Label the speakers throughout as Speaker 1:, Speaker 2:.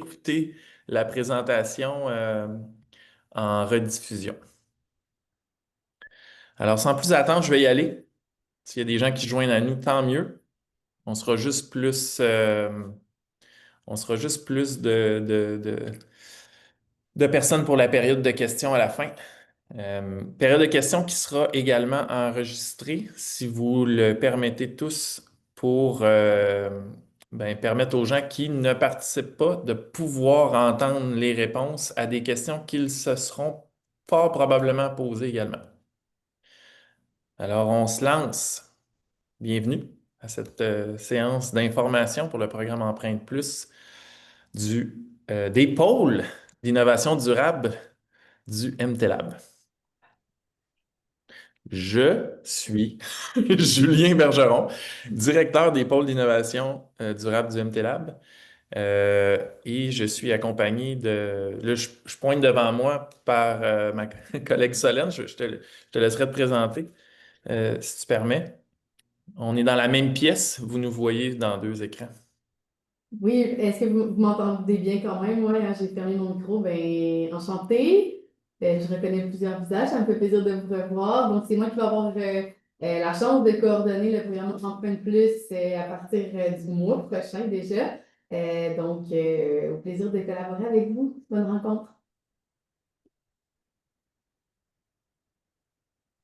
Speaker 1: Écouter la présentation en rediffusion. Alors, sans plus attendre, je vais y aller. S'il y a des gens qui se joignent à nous, tant mieux. On sera juste plus, on sera juste plus de personnes pour la période de questions à la fin. Période de questions qui sera également enregistrée, si vous le permettez tous, pour permettre aux gens qui ne participent pas de pouvoir entendre les réponses à des questions qu'ils se seront fort probablement posées également. Alors, on se lance. Bienvenue à cette séance d'information pour le programme Empreinte Plus des pôles d'innovation durable du MTLab. Je suis Julien Bergeron, directeur des pôles d'innovation durable du MTLab. Et je suis accompagné de... Là, je pointe devant moi par ma collègue Solène. Je te laisserai te présenter, si tu permets. On est dans la même pièce. Vous nous voyez dans deux écrans.
Speaker 2: Oui, est-ce que vous m'entendez bien quand même? Moi, j'ai fermé mon micro. Ben, enchantée. Je reconnais plusieurs visages. Ça me fait plaisir de vous revoir. Donc, c'est moi qui vais avoir la chance de coordonner le programme Empreinte Plus à partir du mois prochain déjà. Au plaisir de collaborer avec vous. Bonne rencontre.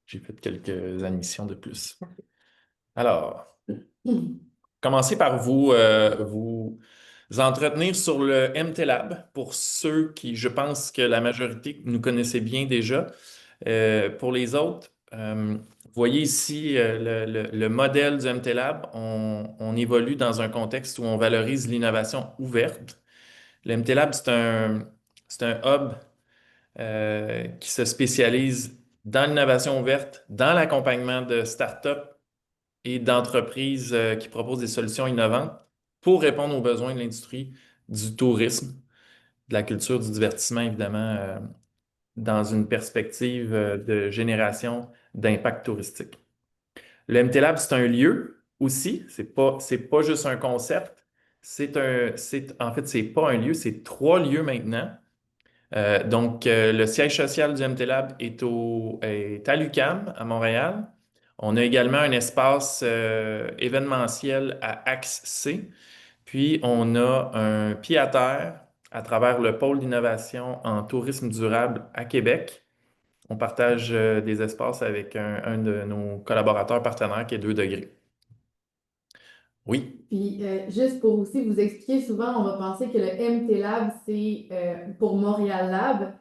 Speaker 1: J'ai fait quelques admissions de plus. Alors, commencez par vous entretenir sur le MTLab pour ceux qui, je pense que la majorité, nous connaissez bien déjà. Pour les autres, vous voyez ici le modèle du MTLab. On évolue dans un contexte où on valorise l'innovation ouverte. Le MTLab, c'est un hub qui se spécialise dans l'innovation ouverte, dans l'accompagnement de startups et d'entreprises qui proposent des solutions innovantes pour répondre aux besoins de l'industrie du tourisme, de la culture, du divertissement, évidemment, dans une perspective de génération d'impact touristique. Le MTLab, c'est un lieu aussi, c'est pas juste un concept, en fait, c'est pas un lieu, c'est trois lieux maintenant. Le siège social du MTLab est à l'UQAM, à Montréal. On a également un espace événementiel à Axe C. Puis, on a un pied à terre à travers le pôle d'innovation en tourisme durable à Québec. On partage des espaces avec un de nos collaborateurs partenaires qui est 2 degrés. Oui.
Speaker 2: Puis, juste pour aussi vous expliquer, souvent, on va penser que le MT Lab, c'est pour Montréal Lab.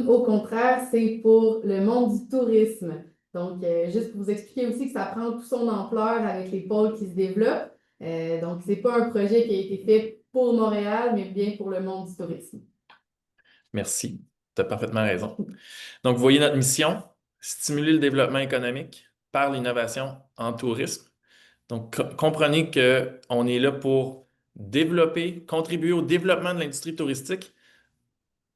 Speaker 2: Au contraire, c'est pour le monde du tourisme. Donc, juste pour vous expliquer aussi que ça prend toute son ampleur avec les pôles qui se développent. Donc, c'est pas un projet qui a été fait pour Montréal, mais bien pour le monde du tourisme.
Speaker 1: Merci. Tu as parfaitement raison. Donc, vous voyez notre mission, stimuler le développement économique par l'innovation en tourisme. Donc, comprenez qu'on est là pour développer, contribuer au développement de l'industrie touristique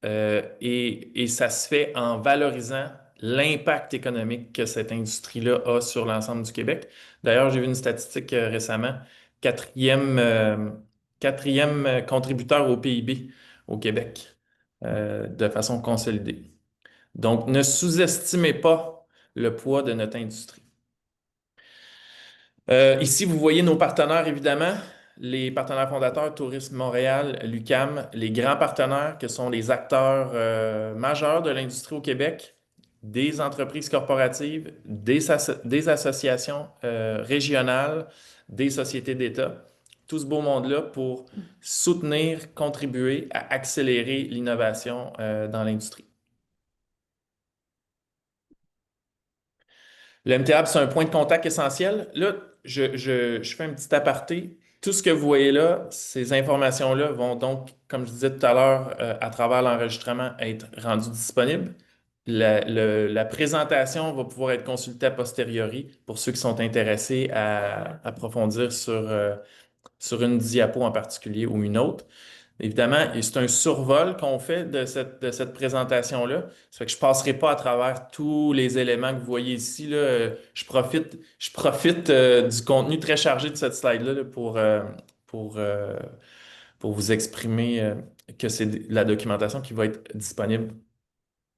Speaker 1: et ça se fait en valorisant l'impact économique que cette industrie-là a sur l'ensemble du Québec. D'ailleurs, j'ai vu une statistique récemment, quatrième, euh, quatrième contributeur au PIB au Québec de façon consolidée. Donc, ne sous-estimez pas le poids de notre industrie. Ici, vous voyez nos partenaires, évidemment, les partenaires fondateurs, Tourisme Montréal, l'UQAM, les grands partenaires que sont les acteurs majeurs de l'industrie au Québec, des entreprises corporatives, des associations régionales, des sociétés d'État, tout ce beau monde-là pour soutenir, contribuer à accélérer l'innovation dans l'industrie. Le MTAB, c'est un point de contact essentiel. Là, je fais un petit aparté. Tout ce que vous voyez là, ces informations-là vont donc, comme je disais tout à l'heure, à travers l'enregistrement, être rendues disponibles. La présentation va pouvoir être consultée a posteriori pour ceux qui sont intéressés à approfondir sur une diapo en particulier ou une autre. Évidemment, et c'est un survol qu'on fait de cette présentation-là. Ça fait que je ne passerai pas à travers tous les éléments que vous voyez ici, là. Je profite du contenu très chargé de cette slide-là là, pour, pour vous exprimer que c'est la documentation qui va être disponible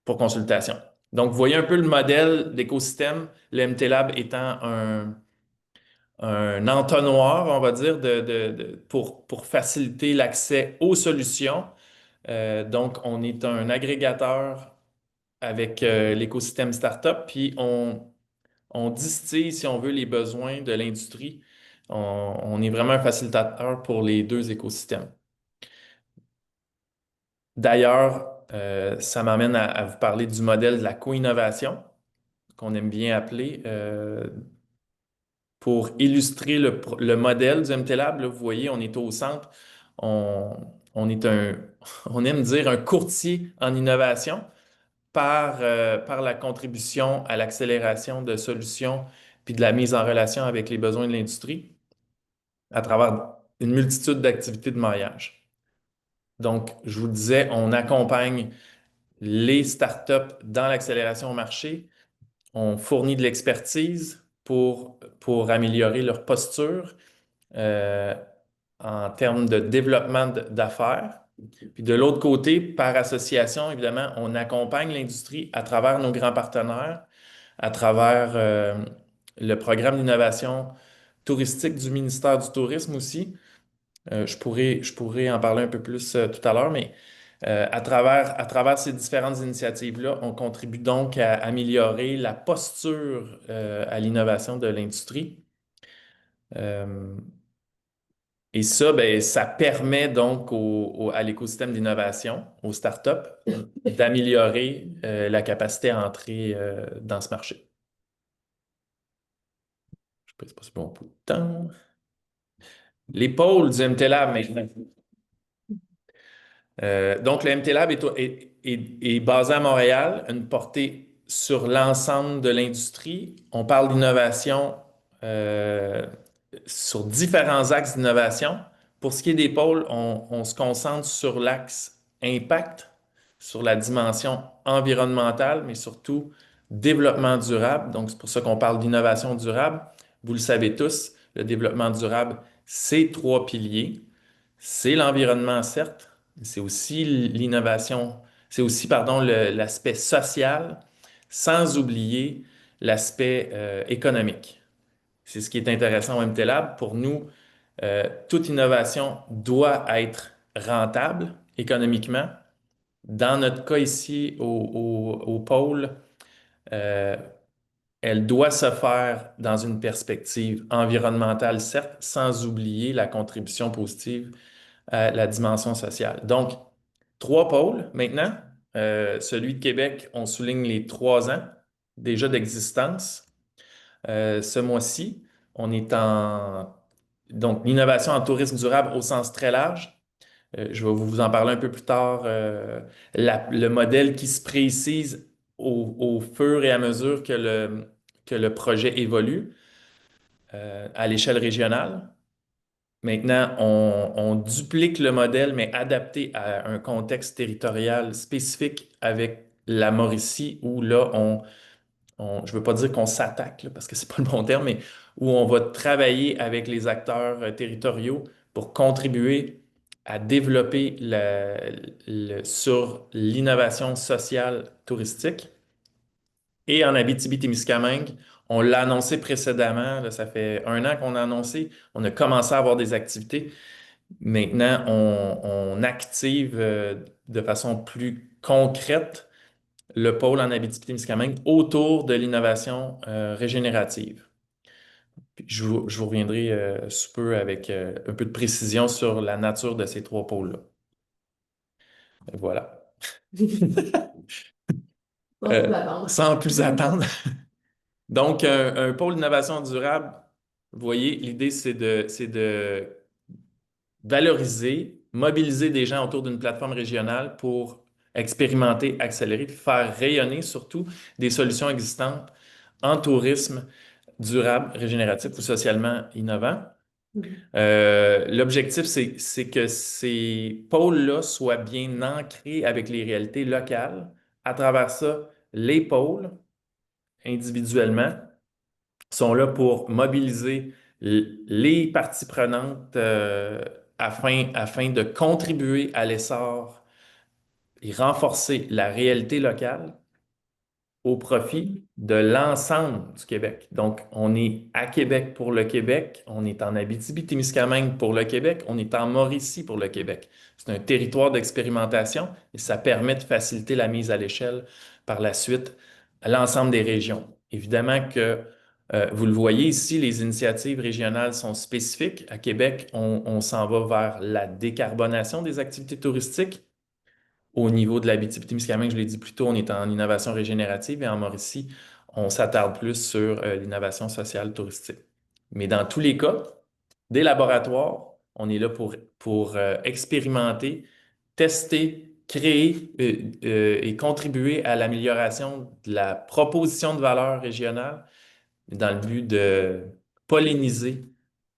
Speaker 1: pour consultation. Donc, vous voyez un peu le modèle d'écosystème, le MTLab étant un entonnoir, on va dire, pour faciliter l'accès aux solutions. Donc, on est un agrégateur avec l'écosystème startup, puis on distille, si on veut, les besoins de l'industrie. On est vraiment un facilitateur pour les deux écosystèmes. D'ailleurs, ça m'amène à vous parler du modèle de la co-innovation, qu'on aime bien appeler, pour illustrer le modèle du MTLab. Là, vous voyez, on est au centre. On, on est on aime dire un courtier en innovation par la contribution à l'accélération de solutions puis de la mise en relation avec les besoins de l'industrie à travers une multitude d'activités de maillage. Donc, je vous disais, on accompagne les startups dans l'accélération au marché. On fournit de l'expertise pour améliorer leur posture euh, en termes de développement d'affaires. Puis de l'autre côté, par association, évidemment, on accompagne l'industrie à travers nos grands partenaires, à travers le programme d'innovation touristique du ministère du Tourisme aussi. Je pourrais en parler un peu plus tout à l'heure, mais à travers ces différentes initiatives-là, on contribue donc à améliorer la posture à l'innovation de l'industrie. Euh, et ça, ben, ça permet donc à l'écosystème d'innovation, aux startups, d'améliorer la capacité à entrer dans ce marché. Je ne sais pas si c'est bon pour le temps. Les pôles du MTLab maintenant. Donc, le MTLab est basé à Montréal, une portée sur l'ensemble de l'industrie. On parle d'innovation euh, sur différents axes d'innovation. Pour ce qui est des pôles, on se concentre sur l'axe impact, sur la dimension environnementale, mais surtout développement durable. Donc, c'est pour ça qu'on parle d'innovation durable. Vous le savez tous, le développement durable, c'est trois piliers. C'est l'environnement, certes, mais c'est aussi l'innovation, c'est aussi, pardon, l'aspect social, sans oublier l'aspect économique. C'est ce qui est intéressant au MTLab. Pour nous, toute innovation doit être rentable économiquement. Dans notre cas ici, au pôle, euh, elle doit se faire dans une perspective environnementale, certes, sans oublier la contribution positive à la dimension sociale. Donc, trois pôles maintenant. Celui de Québec, on souligne les 3 ans déjà d'existence. Ce mois-ci, on est en... Donc, l'innovation en tourisme durable au sens très large. Je vais vous en parler un peu plus tard. Le modèle qui se précise au fur et à mesure que le projet évolue à l'échelle régionale. Maintenant, on duplique le modèle, mais adapté à un contexte territorial spécifique avec la Mauricie, où là, je ne veux pas dire qu'on s'attaque, là, parce que c'est pas le bon terme, mais où on va travailler avec les acteurs territoriaux pour contribuer à développer sur l'innovation sociale touristique. Et en Abitibi-Témiscamingue, on l'a annoncé précédemment, là, ça fait 1 an qu'on a annoncé, on a commencé à avoir des activités. Maintenant, on active de façon plus concrète le pôle en Abitibi-Témiscamingue autour de l'innovation régénérative. Puis je vous reviendrai sous peu avec un peu de précision sur la nature de ces trois pôles-là. Voilà.
Speaker 2: Sans plus attendre.
Speaker 1: Sans plus attendre. Donc, un pôle d'innovation durable, vous voyez, l'idée, c'est de valoriser, mobiliser des gens autour d'une plateforme régionale pour expérimenter, accélérer, puis faire rayonner surtout des solutions existantes en tourisme durable, régénératif ou socialement innovant. L'objectif, c'est que ces pôles-là soient bien ancrés avec les réalités locales. À travers ça, les pôles, individuellement, sont là pour mobiliser les parties prenantes afin de contribuer à l'essor et renforcer la réalité locale au profit de l'ensemble du Québec. Donc, on est à Québec pour le Québec, on est en Abitibi-Témiscamingue pour le Québec, on est en Mauricie pour le Québec. C'est un territoire d'expérimentation et ça permet de faciliter la mise à l'échelle par la suite à l'ensemble des régions. Évidemment que vous le voyez ici, les initiatives régionales sont spécifiques. À Québec, on s'en va vers la décarbonation des activités touristiques. Au niveau de l'Abitibi-Témiscamingue, je l'ai dit plus tôt, on est en innovation régénérative et en Mauricie, on s'attarde plus sur l'innovation sociale touristique. Mais dans tous les cas, des laboratoires, on est là pour expérimenter, tester, créer et contribuer à l'amélioration de la proposition de valeur régionale dans le but de polliniser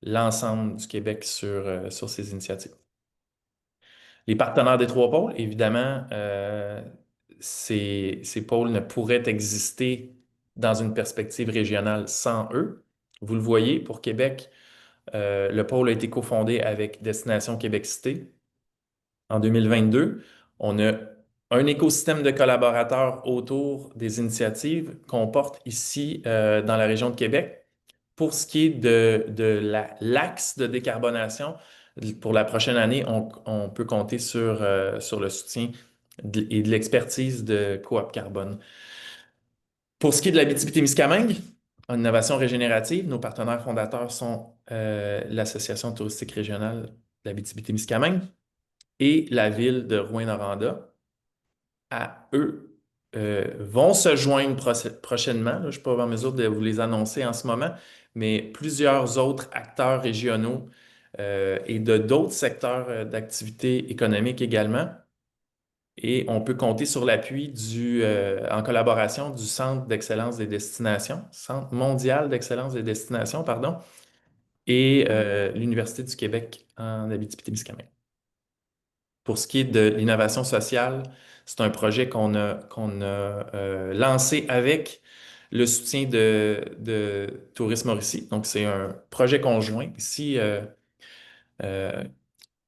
Speaker 1: l'ensemble du Québec sur ces initiatives. Les partenaires des trois pôles, évidemment, ces pôles ne pourraient exister dans une perspective régionale sans eux. Vous le voyez, pour Québec, le pôle a été cofondé avec Destination Québec Cité en 2022. On a un écosystème de collaborateurs autour des initiatives qu'on porte ici dans la région de Québec. Pour ce qui est l'axe de décarbonation, pour la prochaine année, on peut compter sur le soutien et de l'expertise de Coop Carbone. Pour ce qui est de l'Abitibi-Témiscamingue, en innovation régénérative, nos partenaires fondateurs sont l'Association touristique régionale de l'Abitibi-Témiscamingue et la ville de Rouyn-Noranda. À eux vont se joindre prochainement. Là, je ne suis pas en mesure de vous les annoncer en ce moment, mais plusieurs autres acteurs régionaux et de d'autres secteurs d'activité économique également. Et on peut compter sur l'appui en collaboration du Centre d'excellence des destinations, Centre mondial d'excellence des destinations, pardon, et l'Université du Québec en Abitibi-Témiscamingue. Pour ce qui est de l'innovation sociale, c'est un projet qu'on a lancé avec le soutien de Tourisme Mauricie. Donc, c'est un projet conjoint ici, euh,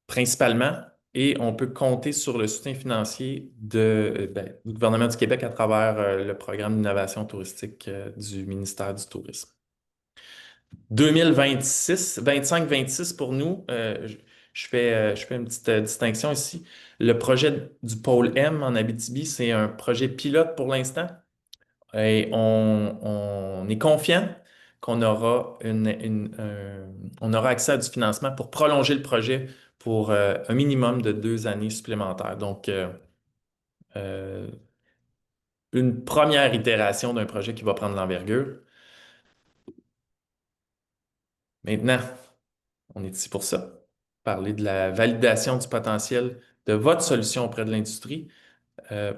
Speaker 1: principalement, et on peut compter sur le soutien financier du gouvernement du Québec à travers le programme d'innovation touristique du ministère du Tourisme. 2026, 25-26 pour nous, je fais une petite distinction ici. Le projet du pôle M en Abitibi, c'est un projet pilote pour l'instant et on est confiant qu'on aura on aura accès à du financement pour prolonger le projet pour un minimum de 2 années supplémentaires. Donc, euh, une première itération d'un projet qui va prendre l'envergure. Maintenant, on est ici pour ça. Parler de la validation du potentiel de votre solution auprès de l'industrie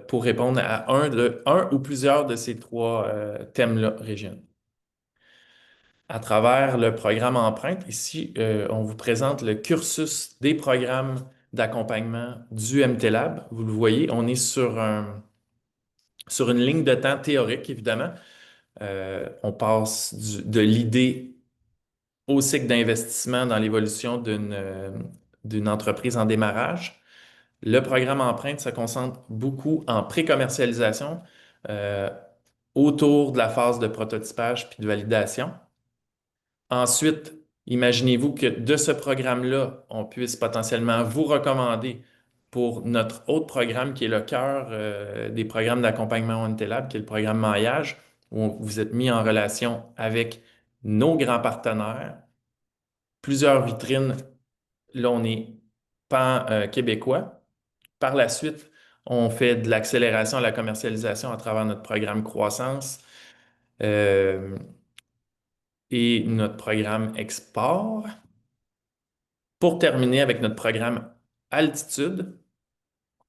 Speaker 1: pour répondre à un ou plusieurs de ces trois thèmes-là régionaux. À travers le programme Empreinte, ici, on vous présente le cursus des programmes d'accompagnement du MTLab. Vous le voyez, on est sur une ligne de temps théorique, évidemment. On passe de l'idée au cycle d'investissement dans l'évolution d'une entreprise en démarrage. Le programme Empreinte se concentre beaucoup en pré-commercialisation euh, autour de la phase de prototypage puis de validation. Ensuite, imaginez-vous que de ce programme-là, on puisse potentiellement vous recommander pour notre autre programme qui est le cœur des programmes d'accompagnement ONTLab, qui est le programme Maillage, où vous êtes mis en relation avec nos grands partenaires, plusieurs vitrines. Là, on est pan-québécois. Par la suite, on fait de l'accélération à la commercialisation à travers notre programme Croissance euh, et notre programme Export. Pour terminer avec notre programme Altitude,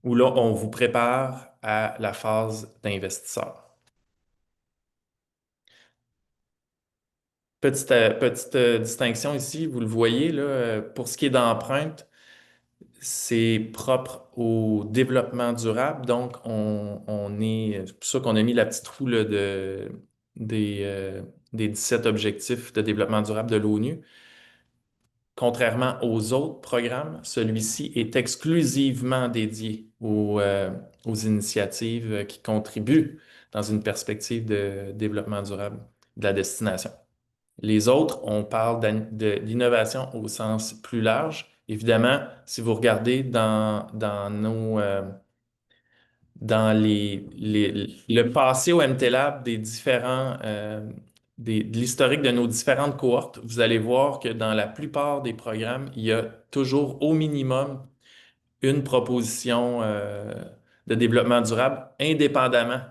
Speaker 1: où là, on vous prépare à la phase d'investisseur. Petite distinction ici, vous le voyez, là, pour ce qui est d'empreinte, c'est propre au développement durable. Donc, c'est pour ça qu'on a mis la petite roue là, des 17 objectifs de développement durable de l'ONU. contrairement aux autres programmes, celui-ci est exclusivement dédié aux initiatives qui contribuent dans une perspective de développement durable de la destination. Les autres, on parle d'innovation au sens plus large. Évidemment, si vous regardez dans le passé au MTLab des de l'historique de nos différentes cohortes, vous allez voir que dans la plupart des programmes, il y a toujours au minimum une proposition de développement durable indépendamment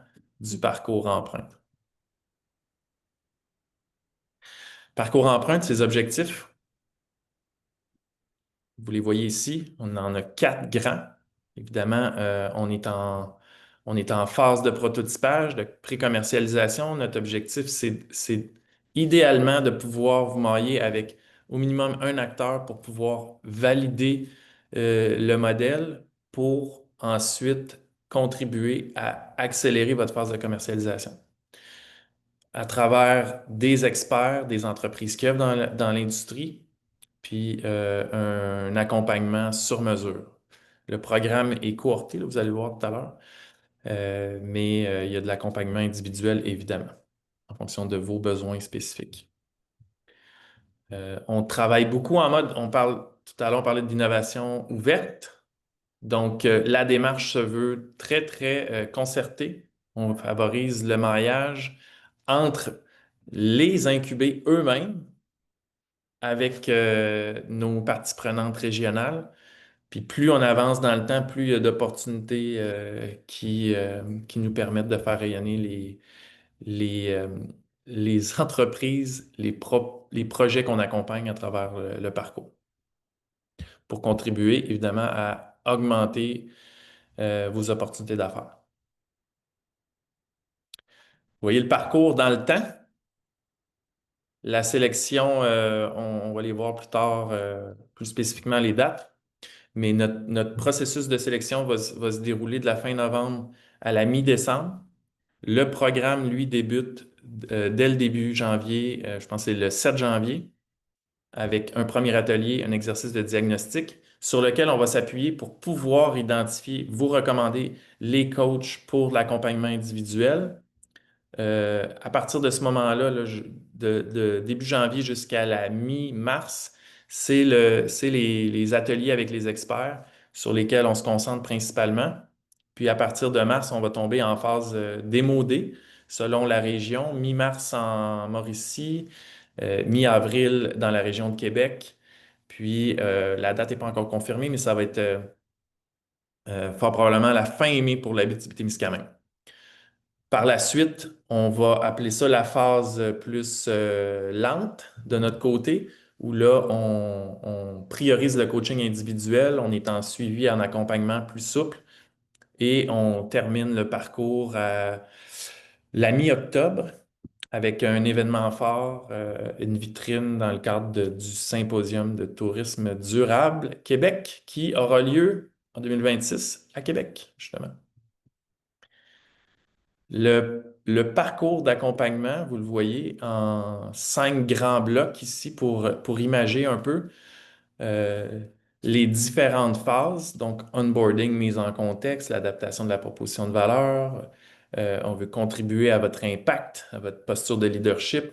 Speaker 1: du parcours empreinte. Parcours empreinte, ses objectifs, vous les voyez ici, on en a 4 grands. Évidemment, on est en phase de prototypage, de pré-commercialisation. Notre objectif, c'est idéalement de pouvoir vous mailler avec au minimum un acteur pour pouvoir valider le modèle pour ensuite contribuer à accélérer votre phase de commercialisation à travers des experts, des entreprises qui œuvrent dans l'industrie, puis un accompagnement sur mesure. Le programme est cohorté, là, vous allez le voir tout à l'heure, mais il y a de l'accompagnement individuel, évidemment, en fonction de vos besoins spécifiques. On travaille beaucoup en mode, tout à l'heure, on parlait d'innovation ouverte. Donc, la démarche se veut très, très concertée. On favorise le maillage entre les incubés eux-mêmes avec nos parties prenantes régionales. Puis plus on avance dans le temps, plus il y a d'opportunités qui nous permettent de faire rayonner les, euh, les entreprises, les projets qu'on accompagne à travers le parcours pour contribuer évidemment à augmenter vos opportunités d'affaires. Vous voyez le parcours dans le temps. La sélection, on va les voir plus tard, plus spécifiquement les dates. Mais notre processus de sélection va se dérouler de la fin novembre à la mi-décembre. Le programme, lui, débute dès le début janvier, je pense que c'est le 7 janvier, avec un premier atelier, un exercice de diagnostic sur lequel on va s'appuyer pour pouvoir identifier, vous recommander les coachs pour l'accompagnement individuel. À partir de ce moment-là, là, de début janvier jusqu'à la mi-mars, c'est les ateliers avec les experts sur lesquels on se concentre principalement. Puis à partir de mars, on va tomber en phase démodée selon la région. Mi-mars en Mauricie, mi-avril dans la région de Québec. Puis la date n'est pas encore confirmée, mais ça va être fort probablement la fin mai pour l'Abitibi-Témiscamingue. Par la suite, on va appeler ça la phase plus lente de notre côté, où là, on priorise le coaching individuel, on est en suivi, en accompagnement plus souple, et on termine le parcours à la mi-octobre avec un événement fort, une vitrine dans le cadre du Symposium de tourisme durable Québec, qui aura lieu en 2026 à Québec, justement. Le parcours d'accompagnement, vous le voyez en 5 grands blocs ici pour imager un peu euh, les différentes phases. Donc, onboarding, mise en contexte, l'adaptation de la proposition de valeur. On veut contribuer à votre impact, à votre posture de leadership.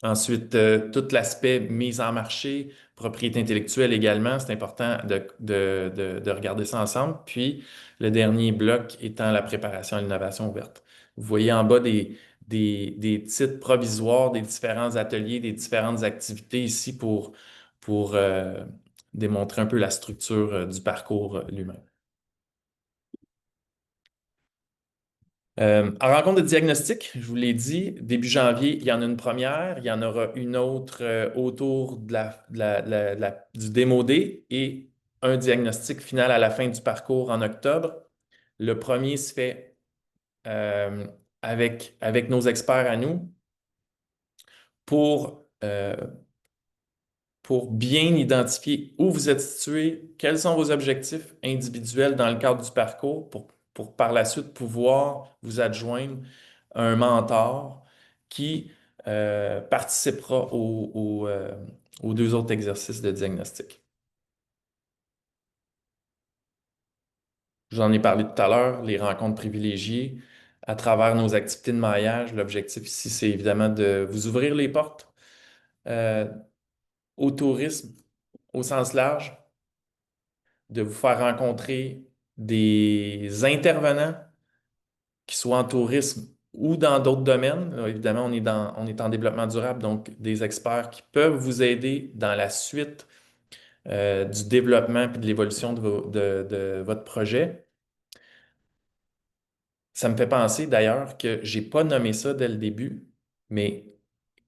Speaker 1: Ensuite, tout l'aspect mise en marché, propriété intellectuelle également, c'est important de regarder ça ensemble. Puis, le dernier bloc étant la préparation à l'innovation ouverte. Vous voyez en bas des titres provisoires, des différents ateliers, des différentes activités ici pour démontrer un peu la structure du parcours lui-même. En rencontre de diagnostic, je vous l'ai dit, début janvier, il y en a une première, il y en aura une autre autour du démodé et un diagnostic final à la fin du parcours en octobre. Le premier se fait avec nos experts à nous pour, euh, pour bien identifier où vous êtes situé, quels sont vos objectifs individuels dans le cadre du parcours pour par la suite pouvoir vous adjoindre un mentor qui participera aux deux autres exercices de diagnostic. Je vous en ai parlé tout à l'heure, les rencontres privilégiées à travers nos activités de maillage. L'objectif ici, c'est évidemment de vous ouvrir les portes euh, au tourisme au sens large, de vous faire rencontrer des intervenants qui soient en tourisme ou dans d'autres domaines. Là, évidemment, on est en développement durable, donc des experts qui peuvent vous aider dans la suite du développement et de l'évolution de votre projet. Ça me fait penser d'ailleurs que je n'ai pas nommé ça dès le début, mais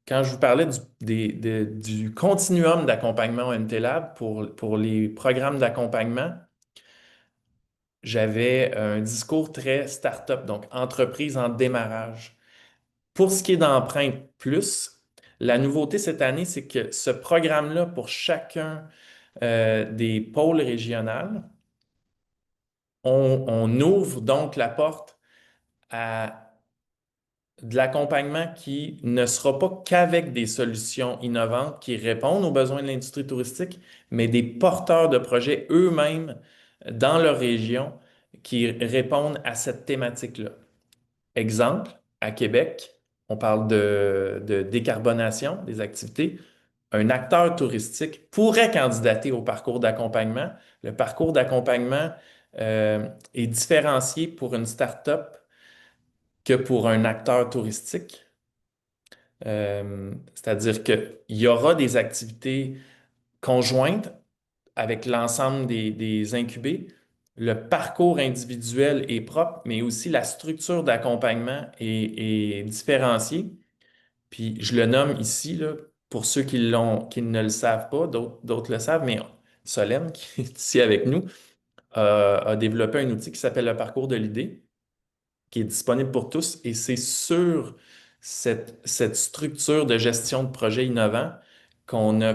Speaker 1: quand je vous parlais du continuum d'accompagnement au MTLab pour les programmes d'accompagnement, j'avais un discours très start-up, donc entreprise en démarrage. Pour ce qui est d'Empreinte Plus, la nouveauté cette année, c'est que ce programme-là, pour chacun des pôles régionaux, on ouvre donc la porte à de l'accompagnement qui ne sera pas qu'avec des solutions innovantes qui répondent aux besoins de l'industrie touristique, mais des porteurs de projets eux-mêmes dans leur région qui répondent à cette thématique-là. Exemple, à Québec, on parle de décarbonation des activités. Un acteur touristique pourrait candidater au parcours d'accompagnement. Le parcours d'accompagnement est différencié pour une start-up que pour un acteur touristique. C'est-à-dire qu'il y aura des activités conjointes avec l'ensemble des incubés. Le parcours individuel est propre, mais aussi la structure d'accompagnement est différenciée. Puis je le nomme ici, là, pour ceux qui ne le savent pas, d'autres le savent, mais Solène, qui est ici avec nous, a développé un outil qui s'appelle le parcours de l'idée, qui est disponible pour tous, et c'est sur cette structure de gestion de projet innovant qu'on a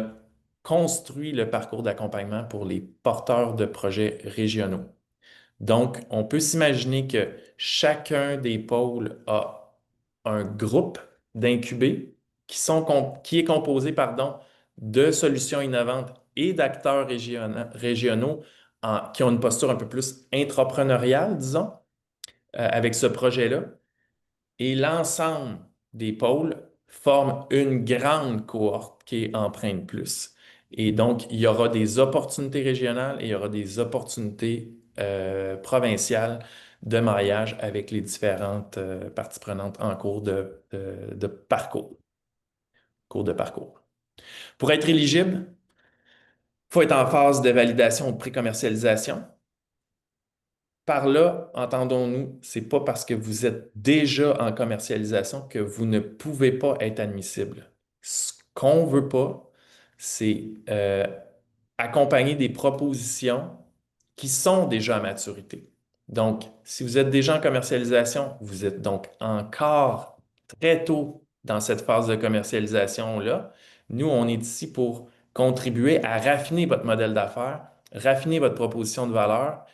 Speaker 1: construit le parcours d'accompagnement pour les porteurs de projets régionaux. Donc, on peut s'imaginer que chacun des pôles a un groupe d'incubés qui est composé, pardon, de solutions innovantes et d'acteurs régionaux qui ont une posture un peu plus intrapreneuriale, disons, avec ce projet-là. Et l'ensemble des pôles forment une grande cohorte qui est Empreinte Plus. Et donc, il y aura des opportunités régionales et il y aura des opportunités provinciales de maillage avec les différentes parties prenantes en cours de parcours. Cours de parcours. Pour être éligible, il faut être en phase de validation ou de pré-commercialisation. Par là, entendons-nous, c'est pas parce que vous êtes déjà en commercialisation que vous ne pouvez pas être admissible. Ce qu'on veut pas, c'est accompagner des propositions qui sont déjà à maturité. Donc, si vous êtes déjà en commercialisation, vous êtes donc encore très tôt dans cette phase de commercialisation-là. Nous, on est ici pour contribuer à raffiner votre modèle d'affaires, raffiner votre proposition de valeur,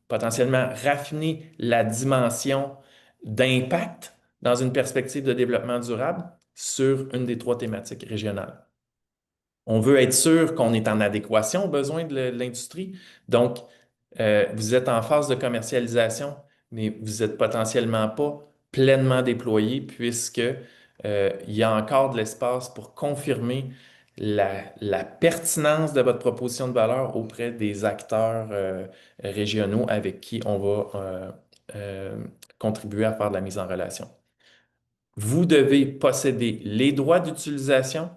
Speaker 1: potentiellement raffiner la dimension d'impact dans une perspective de développement durable sur une des trois thématiques régionales. On veut être sûr qu'on est en adéquation aux besoins de l'industrie. Donc, vous êtes en phase de commercialisation, mais vous n'êtes potentiellement pas pleinement déployé puisque, il y a encore de l'espace pour confirmer la pertinence de votre proposition de valeur auprès des acteurs régionaux avec qui on va contribuer à faire de la mise en relation. Vous devez posséder les droits d'utilisation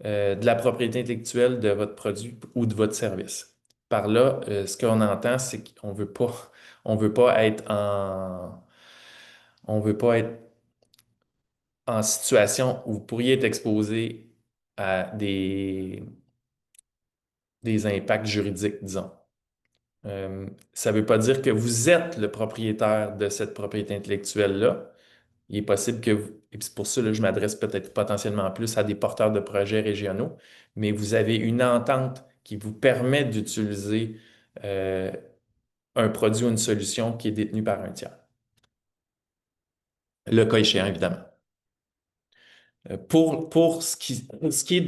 Speaker 1: de la propriété intellectuelle de votre produit ou de votre service. Par là, ce qu'on entend, c'est on veut pas on veut pas être en situation où vous pourriez être exposé à des impacts juridiques, disons. Ça ne veut pas dire que vous êtes le propriétaire de cette propriété intellectuelle-là. Il est possible que vous, et c'est pour ça que je m'adresse peut-être potentiellement plus à des porteurs de projets régionaux, mais vous avez une entente qui vous permet d'utiliser euh, un produit ou une solution qui est détenue par un tiers. Le cas échéant, évidemment. Pour ce qui est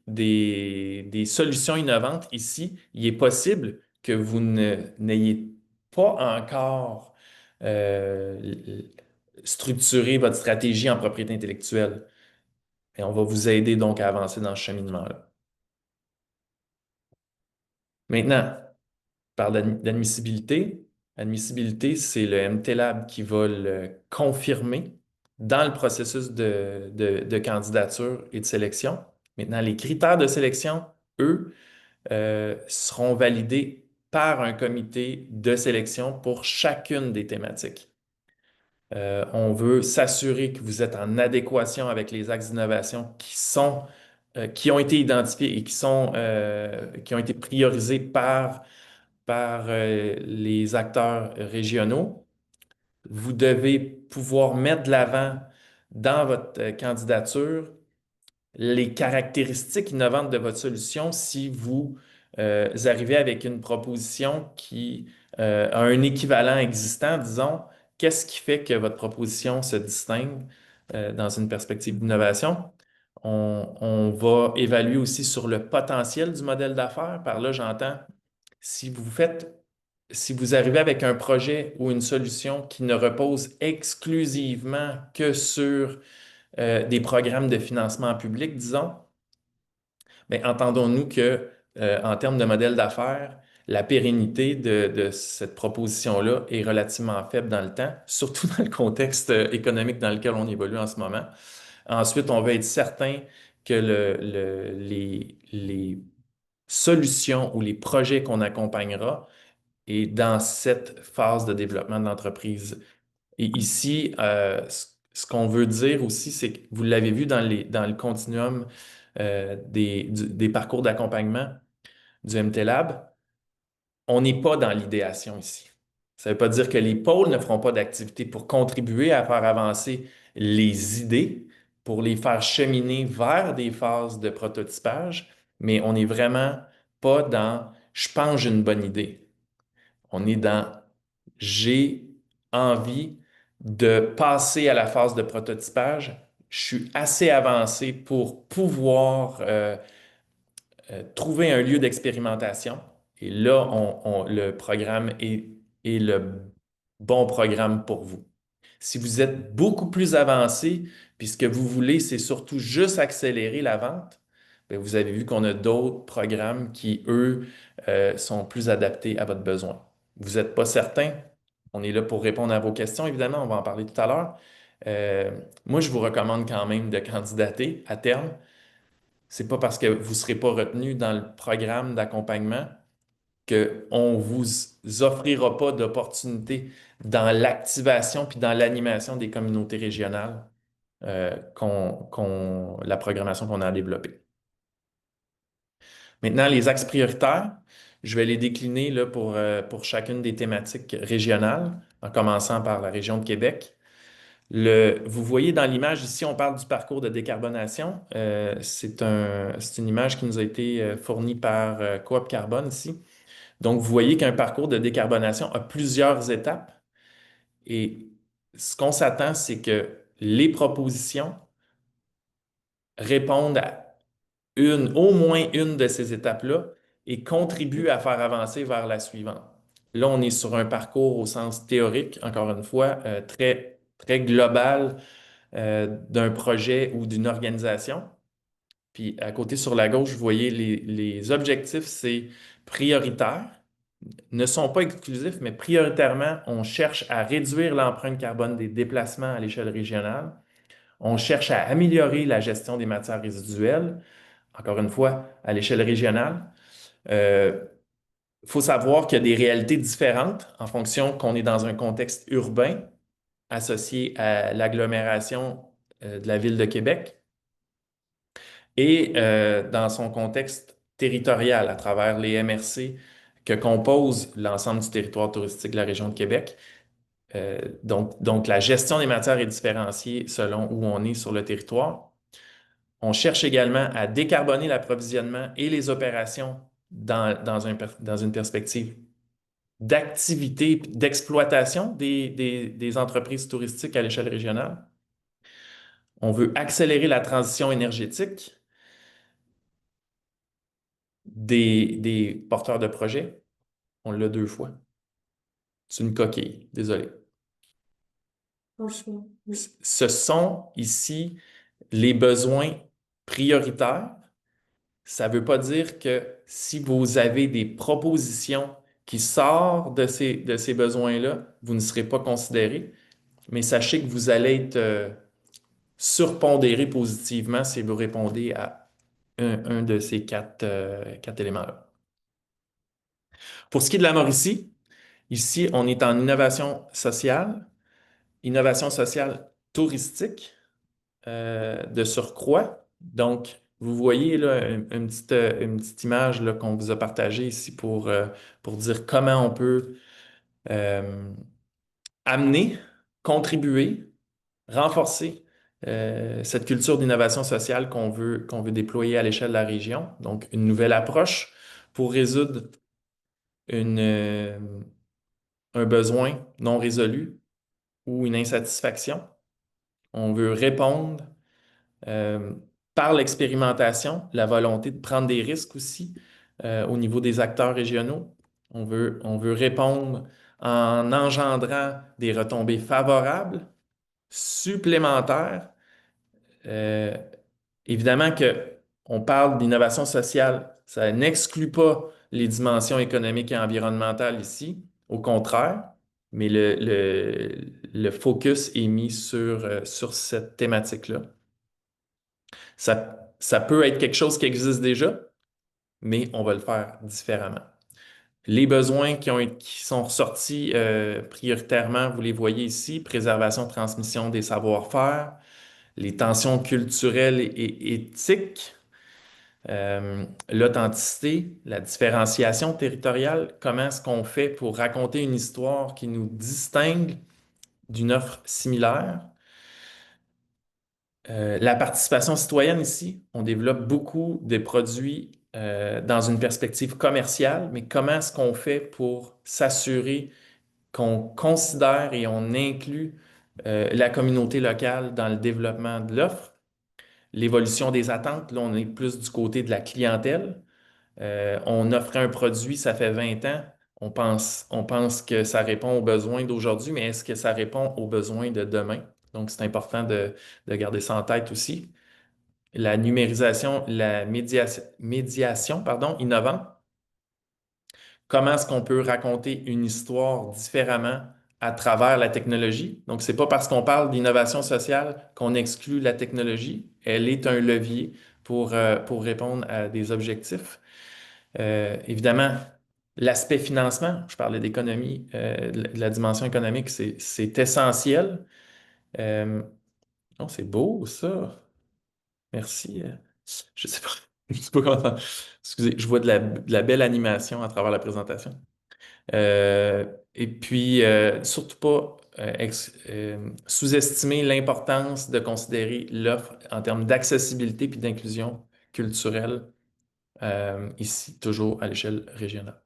Speaker 1: des solutions innovantes ici, il est possible que vous n'ayez pas encore euh, structuré votre stratégie en propriété intellectuelle. Et on va vous aider donc à avancer dans ce cheminement-là. Maintenant, par d'admissibilité. Admissibilité, c'est le MTLAB qui va le confirmer dans le processus de candidature et de sélection. Maintenant, les critères de sélection, eux, seront validés par un comité de sélection pour chacune des thématiques. On veut s'assurer que vous êtes en adéquation avec les axes d'innovation qui ont été identifiés et qui ont été priorisés par les acteurs régionaux. Vous devez pouvoir mettre de l'avant dans votre candidature les caractéristiques innovantes de votre solution si vous arrivez avec une proposition qui a un équivalent existant, disons, qu'est-ce qui fait que votre proposition se distingue dans une perspective d'innovation? On va évaluer aussi sur le potentiel du modèle d'affaires. Par là, j'entends, si vous faites, si vous arrivez avec un projet ou une solution qui ne repose exclusivement que sur des programmes de financement public, disons, mais entendons-nous que, en termes de modèle d'affaires, la pérennité de cette proposition-là est relativement faible dans le temps, surtout dans le contexte économique dans lequel on évolue en ce moment. Ensuite, on veut être certain que les solutions ou les projets qu'on accompagnera est dans cette phase de développement de l'entreprise. Et ici, ce qu'on veut dire aussi, c'est que vous l'avez vu dans le continuum des parcours d'accompagnement du MTLab, on n'est pas dans l'idéation ici. Ça ne veut pas dire que les pôles ne feront pas d'activité pour contribuer à faire avancer les idées, pour les faire cheminer vers des phases de prototypage, mais on n'est vraiment pas dans je pense que j'ai une bonne idée. On est dans j'ai envie de passer à la phase de prototypage. Je suis assez avancé pour pouvoir trouver un lieu d'expérimentation. Et là, le programme est le bon programme pour vous. Si vous êtes beaucoup plus avancé, puis ce que vous voulez, c'est surtout juste accélérer la vente, bien, vous avez vu qu'on a d'autres programmes qui, eux, sont plus adaptés à votre besoin. Vous n'êtes pas certain? On est là pour répondre à vos questions, évidemment, on va en parler tout à l'heure. Euh, Moi, je vous recommande quand même de candidater à terme. C'est pas parce que vous ne serez pas retenu dans le programme d'accompagnement qu'on ne vous offrira pas d'opportunités dans l'activation puis dans l'animation des communautés régionales, la programmation qu'on a développée. Maintenant, les axes prioritaires, je vais les décliner là, pour chacune des thématiques régionales, en commençant par la région de Québec. Vous voyez dans l'image ici, on parle du parcours de décarbonation. C'est une image qui nous a été fournie par Coop Carbone ici. Donc, vous voyez qu'un parcours de décarbonation a plusieurs étapes et ce qu'on s'attend, c'est que les propositions répondent à au moins une de ces étapes-là et contribuent à faire avancer vers la suivante. Là, on est sur un parcours au sens théorique, encore une fois, très, très global d'un projet ou d'une organisation. Puis à côté sur la gauche, vous voyez les objectifs, c'est prioritaire, ne sont pas exclusifs, mais prioritairement, on cherche à réduire l'empreinte carbone des déplacements à l'échelle régionale. On cherche à améliorer la gestion des matières résiduelles, encore une fois, à l'échelle régionale. Il faut savoir qu'il y a des réalités différentes en fonction qu'on est dans un contexte urbain associé à l'agglomération de la ville de Québec et dans son contexte territorial à travers les MRC que compose l'ensemble du territoire touristique de la région de Québec. Donc, la gestion des matières est différenciée selon où on est sur le territoire. On cherche également à décarboner l'approvisionnement et les opérations dans une perspective d'activité, d'exploitation des entreprises touristiques à l'échelle régionale. On veut accélérer la transition énergétique des porteurs de projets. On l'a deux fois. C'est une coquille, désolé.
Speaker 2: Ok. Oui.
Speaker 1: Ce sont ici les besoins prioritaires. Ça ne veut pas dire que si vous avez des propositions qui sortent de ces besoins-là, vous ne serez pas considéré, mais sachez que vous allez être surpondéré positivement si vous répondez à un de ces quatre éléments-là. Pour ce qui est de la Mauricie, ici, on est en innovation sociale touristique de surcroît. Donc, vous voyez là une petite image là, qu'on vous a partagée ici pour dire comment on peut euh, amener, contribuer, renforcer cette culture d'innovation sociale qu'on veut déployer à l'échelle de la région. Donc, une nouvelle approche pour résoudre une, euh, un besoin non résolu ou une insatisfaction. On veut répondre euh, par l'expérimentation, la volonté de prendre des risques aussi au niveau des acteurs régionaux. On veut répondre en engendrant des retombées favorables, supplémentaires. Euh, Évidemment que on parle d'innovation sociale, ça n'exclut pas les dimensions économiques et environnementales ici, au contraire, mais le focus est mis sur cette thématique-là. Ça peut être quelque chose qui existe déjà, mais on va le faire différemment. Les besoins qui sont ressortis prioritairement, vous les voyez ici, préservation, transmission des savoir-faire, les tensions culturelles et éthiques, l'authenticité, la différenciation territoriale, comment est-ce qu'on fait pour raconter une histoire qui nous distingue d'une offre similaire. La participation citoyenne ici, on développe beaucoup de produits dans une perspective commerciale, mais comment est-ce qu'on fait pour s'assurer qu'on considère et on inclut la communauté locale dans le développement de l'offre? L'évolution des attentes, là, on est plus du côté de la clientèle. On offrait un produit, ça fait 20 ans. On pense que ça répond aux besoins d'aujourd'hui, mais est-ce que ça répond aux besoins de demain? Donc, c'est important de garder ça en tête aussi. La numérisation, médiation, pardon, innovante. Comment est-ce qu'on peut raconter une histoire différemment à travers la technologie? Donc, c'est pas parce qu'on parle d'innovation sociale qu'on exclut la technologie. Elle est un levier pour répondre à des objectifs. Évidemment, l'aspect financement, je parlais d'économie, de la dimension économique, c'est essentiel. Euh, oh, c'est beau, ça. Merci. Je sais pas, je sais pas comment. Excusez, je vois de la belle animation à travers la présentation. Et puis, surtout pas sous-estimer l'importance de considérer l'offre en termes d'accessibilité puis d'inclusion culturelle, ici, toujours à l'échelle régionale.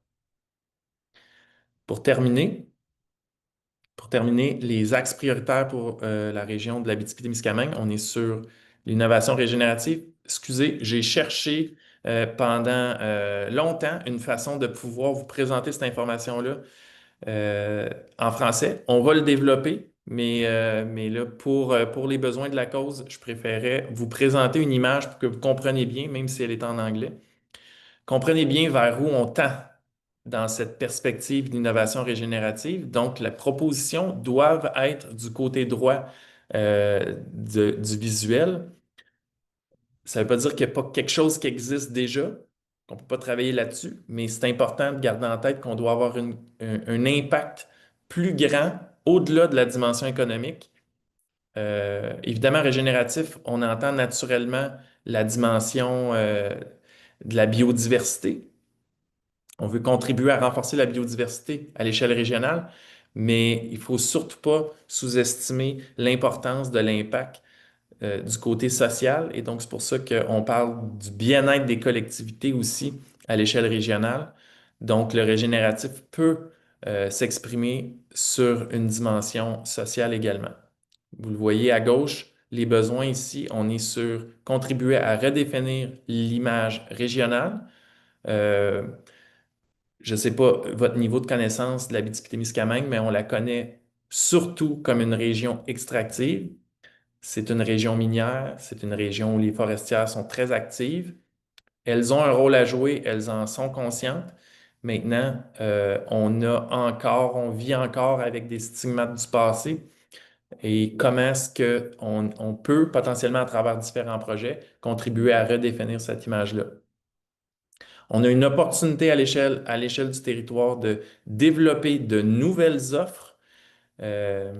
Speaker 1: Pour terminer, Pour terminer, les axes prioritaires pour la région de l'Abitibi-Témiscamingue, on est sur l'innovation régénérative. Excusez, j'ai cherché pendant longtemps une façon de pouvoir vous présenter cette information-là en français. On va le développer, mais là, pour les besoins de la cause, je préférais vous présenter une image pour que vous compreniez bien, même si elle est en anglais. Comprenez bien vers où on tend dans cette perspective d'innovation régénérative. Donc, les propositions doivent être du côté droit du visuel. Ça ne veut pas dire qu'il n'y a pas quelque chose qui existe déjà, qu'on ne peut pas travailler là-dessus, mais c'est important de garder en tête qu'on doit avoir un impact plus grand au-delà de la dimension économique. Évidemment, régénératif, on entend naturellement la dimension de la biodiversité. On veut contribuer à renforcer la biodiversité à l'échelle régionale, mais il ne faut surtout pas sous-estimer l'importance de l'impact du côté social. Et donc, c'est pour ça qu'on parle du bien-être des collectivités aussi à l'échelle régionale. Donc, le régénératif peut s'exprimer sur une dimension sociale également. Vous le voyez à gauche, les besoins ici, on est sur contribuer à redéfinir l'image régionale. Euh, je ne sais pas votre niveau de connaissance de l'Abitibi-Témiscamingue, mais on la connaît surtout comme une région extractive. C'est une région minière, c'est une région où les forestières sont très actives. Elles ont un rôle à jouer, elles en sont conscientes. Maintenant, on vit encore avec des stigmates du passé et comment est-ce qu'on peut potentiellement, à travers différents projets, contribuer à redéfinir cette image-là. On a une opportunité à l'échelle du territoire de développer de nouvelles offres euh,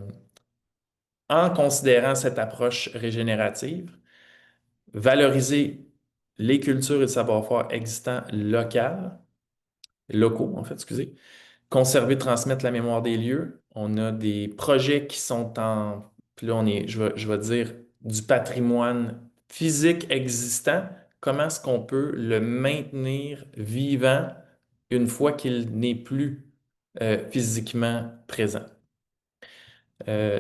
Speaker 1: en considérant cette approche régénérative, valoriser les cultures et le savoir-faire existants locaux, en fait, excusez, conserver, transmettre la mémoire des lieux. On a des projets qui sont puis là, je vais dire, du patrimoine physique existant. Comment est-ce qu'on peut le maintenir vivant une fois qu'il n'est plus physiquement présent?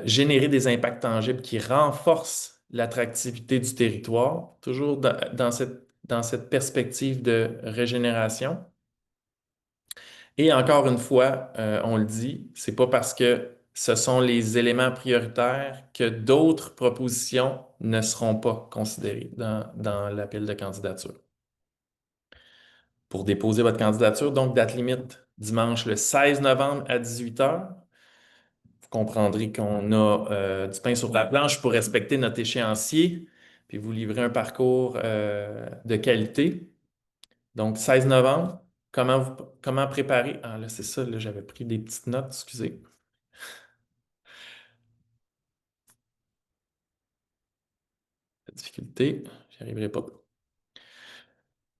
Speaker 1: Générer des impacts tangibles qui renforcent l'attractivité du territoire, toujours dans cette perspective de régénération. Et encore une fois, on le dit, c'est pas parce que ce sont les éléments prioritaires que d'autres propositions ne seront pas considérées dans l'appel de candidature. Pour déposer votre candidature, donc date limite dimanche le 16 novembre à 18 heures. Vous comprendrez qu'on a du pain sur la planche pour respecter notre échéancier, puis vous livrer un parcours de qualité. Donc, 16 novembre, comment préparer? Ah, là, c'est ça, là, j'avais pris des petites notes, excusez. La difficulté, j'y arriverai pas.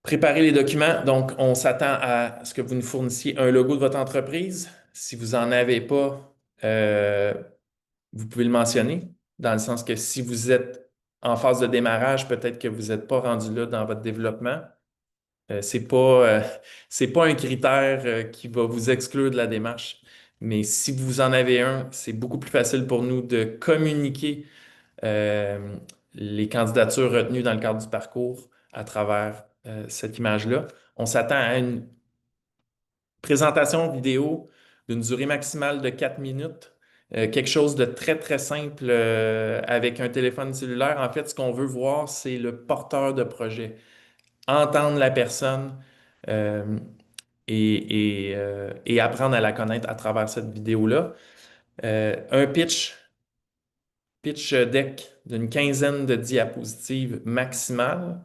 Speaker 1: Préparer les documents, donc on s'attend à ce que vous nous fournissiez un logo de votre entreprise. Si vous n'en avez pas, euh, vous pouvez le mentionner, dans le sens que si vous êtes en phase de démarrage, peut-être que vous n'êtes pas rendu là dans votre développement. C'est pas un critère qui va vous exclure de la démarche. Mais si vous en avez un, c'est beaucoup plus facile pour nous de communiquer euh, les candidatures retenues dans le cadre du parcours à travers cette image-là. On s'attend à une présentation vidéo d'une durée maximale de 4 minutes. Quelque chose de très, très simple avec un téléphone cellulaire. En fait, ce qu'on veut voir, c'est le porteur de projet. Entendre la personne euh, et apprendre à la connaître à travers cette vidéo-là. Un pitch deck d'une quinzaine de diapositives maximum,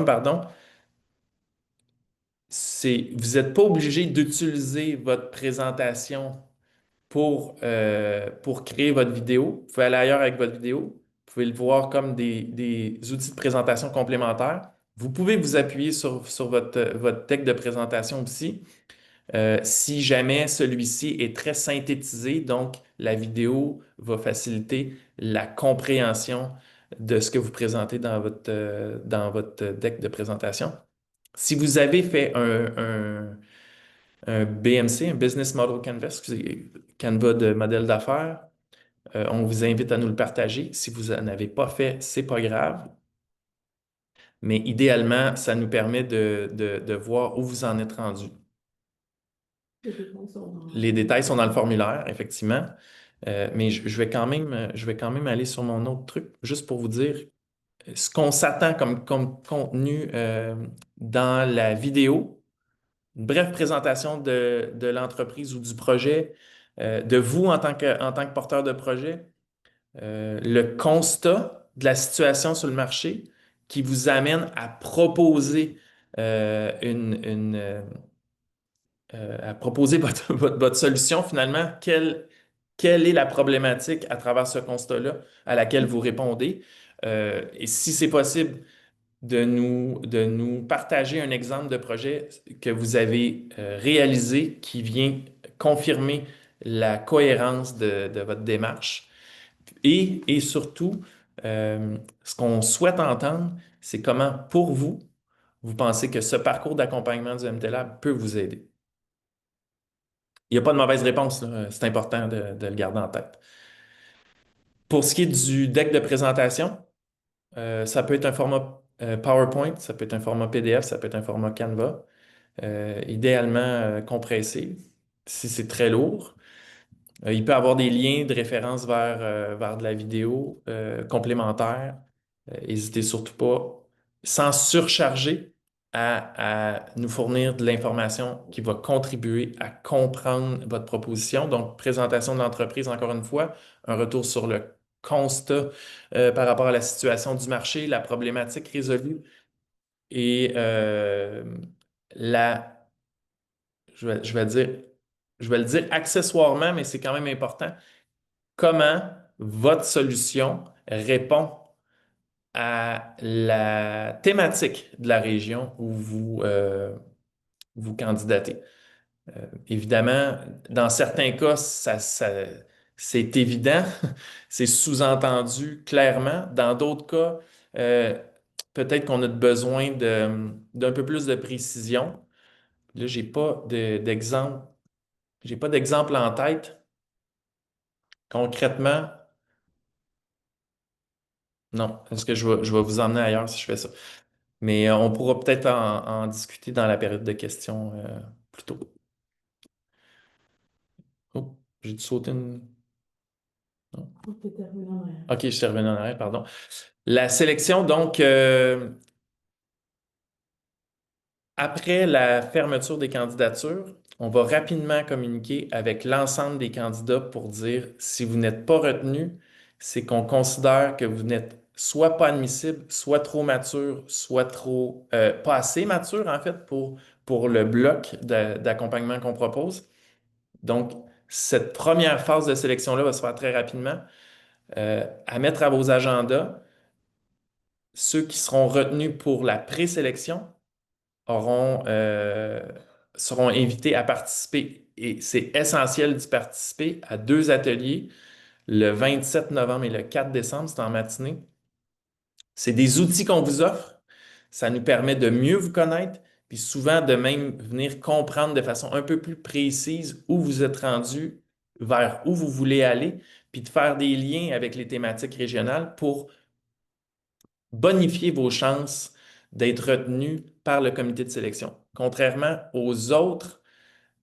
Speaker 1: pardon. Vous n'êtes pas obligé d'utiliser votre présentation pour créer votre vidéo. Vous pouvez aller ailleurs avec votre vidéo. Vous pouvez le voir comme des outils de présentation complémentaires. Vous pouvez vous appuyer sur votre deck de présentation aussi. Si jamais celui-ci est très synthétisé, donc la vidéo va faciliter la compréhension de ce que vous présentez dans votre deck de présentation. Si vous avez fait un BMC, un Business Model Canvas, excusez, Canva de modèle d'affaires, on vous invite à nous le partager. Si vous n'en avez pas fait, c'est pas grave. Mais idéalement, ça nous permet de voir où vous en êtes rendu. Les détails sont dans le formulaire, effectivement. Mais je vais quand même aller sur mon autre truc, juste pour vous dire ce qu'on s'attend comme contenu dans la vidéo. Une brève présentation de l'entreprise ou du projet, de vous en tant que porteur de projet, le constat de la situation sur le marché qui vous amène à proposer à proposer votre solution finalement. Quelle est la problématique à travers ce constat-là à laquelle vous répondez? Et si c'est possible, de nous partager un exemple de projet que vous avez réalisé qui vient confirmer la cohérence de votre démarche. Et surtout, ce qu'on souhaite entendre, c'est comment, pour vous, vous pensez que ce parcours d'accompagnement du MTLab peut vous aider. Il n'y a pas de mauvaise réponse, là. C'est important de le garder en tête. Pour ce qui est du deck de présentation, ça peut être un format PowerPoint, ça peut être un format PDF, ça peut être un format Canva, idéalement compressé si c'est très lourd. Il peut y avoir des liens de référence vers de la vidéo complémentaire. N'hésitez surtout pas, sans surcharger, à nous fournir de l'information qui va contribuer à comprendre votre proposition. Donc, présentation de l'entreprise, encore une fois, un retour sur le constat par rapport à la situation du marché, la problématique résolue et la, je vais dire, je vais le dire accessoirement, mais c'est quand même important comment votre solution répond à la thématique de la région où vous candidatez. Évidemment, dans certains cas, c'est évident, c'est sous-entendu clairement. Dans d'autres cas, euh, peut-être qu'on a besoin d'un peu plus de précision. Là, j'ai pas d'exemple en tête. Concrètement, non. Est-ce que je vais vous emmener ailleurs si je fais ça? Mais on pourra peut-être en discuter dans la période de questions plus tôt. Oh, j'ai dû sauter une. Non.
Speaker 2: Oh, t'es terminé en arrière.
Speaker 1: OK, je suis revenu en arrière, pardon. La sélection, donc, après la fermeture des candidatures, on va rapidement communiquer avec l'ensemble des candidats pour dire si vous n'êtes pas retenu, c'est qu'on considère que vous n'êtes soit pas admissible, soit trop mature, soit trop pas assez mature en fait pour le bloc d'accompagnement qu'on propose. Donc, cette première phase de sélection-là va se faire très rapidement. À mettre à vos agendas, ceux qui seront retenus pour la présélection auront, seront invités à participer. Et c'est essentiel d'y participer à deux ateliers, le 27 novembre et le 4 décembre, c'est en matinée. C'est des outils qu'on vous offre. Ça nous permet de mieux vous connaître, puis souvent de même venir comprendre de façon un peu plus précise où vous êtes rendu, vers où vous voulez aller, puis de faire des liens avec les thématiques régionales pour bonifier vos chances d'être retenu par le comité de sélection. Contrairement aux autres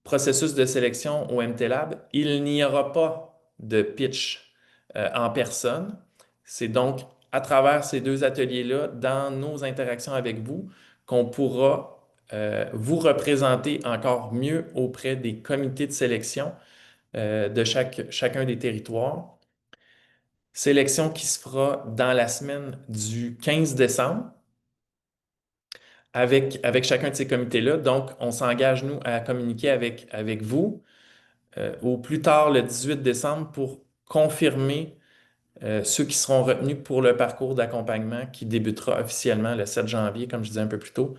Speaker 1: processus de sélection au MTLab, il n'y aura pas de pitch en personne. C'est donc à travers ces deux ateliers-là, dans nos interactions avec vous, qu'on pourra vous représenter encore mieux auprès des comités de sélection de chacun des territoires. Sélection qui se fera dans la semaine du 15 décembre avec chacun de ces comités-là. Donc, on s'engage, nous, à communiquer avec vous au plus tard le 18 décembre pour confirmer ceux qui seront retenus pour le parcours d'accompagnement qui débutera officiellement le 7 janvier, comme je disais un peu plus tôt.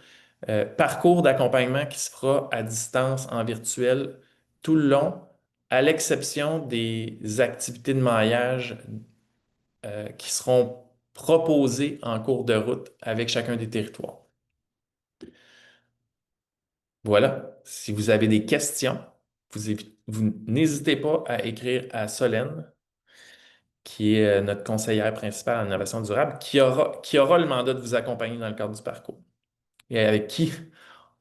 Speaker 1: Parcours d'accompagnement qui se fera à distance en virtuel tout le long, à l'exception des activités de maillage qui seront proposées en cours de route avec chacun des territoires. Voilà. Si vous avez des questions, vous n'hésitez pas à écrire à Solène, qui est notre conseillère principale en innovation durable, qui aura le mandat de vous accompagner dans le cadre du parcours et avec qui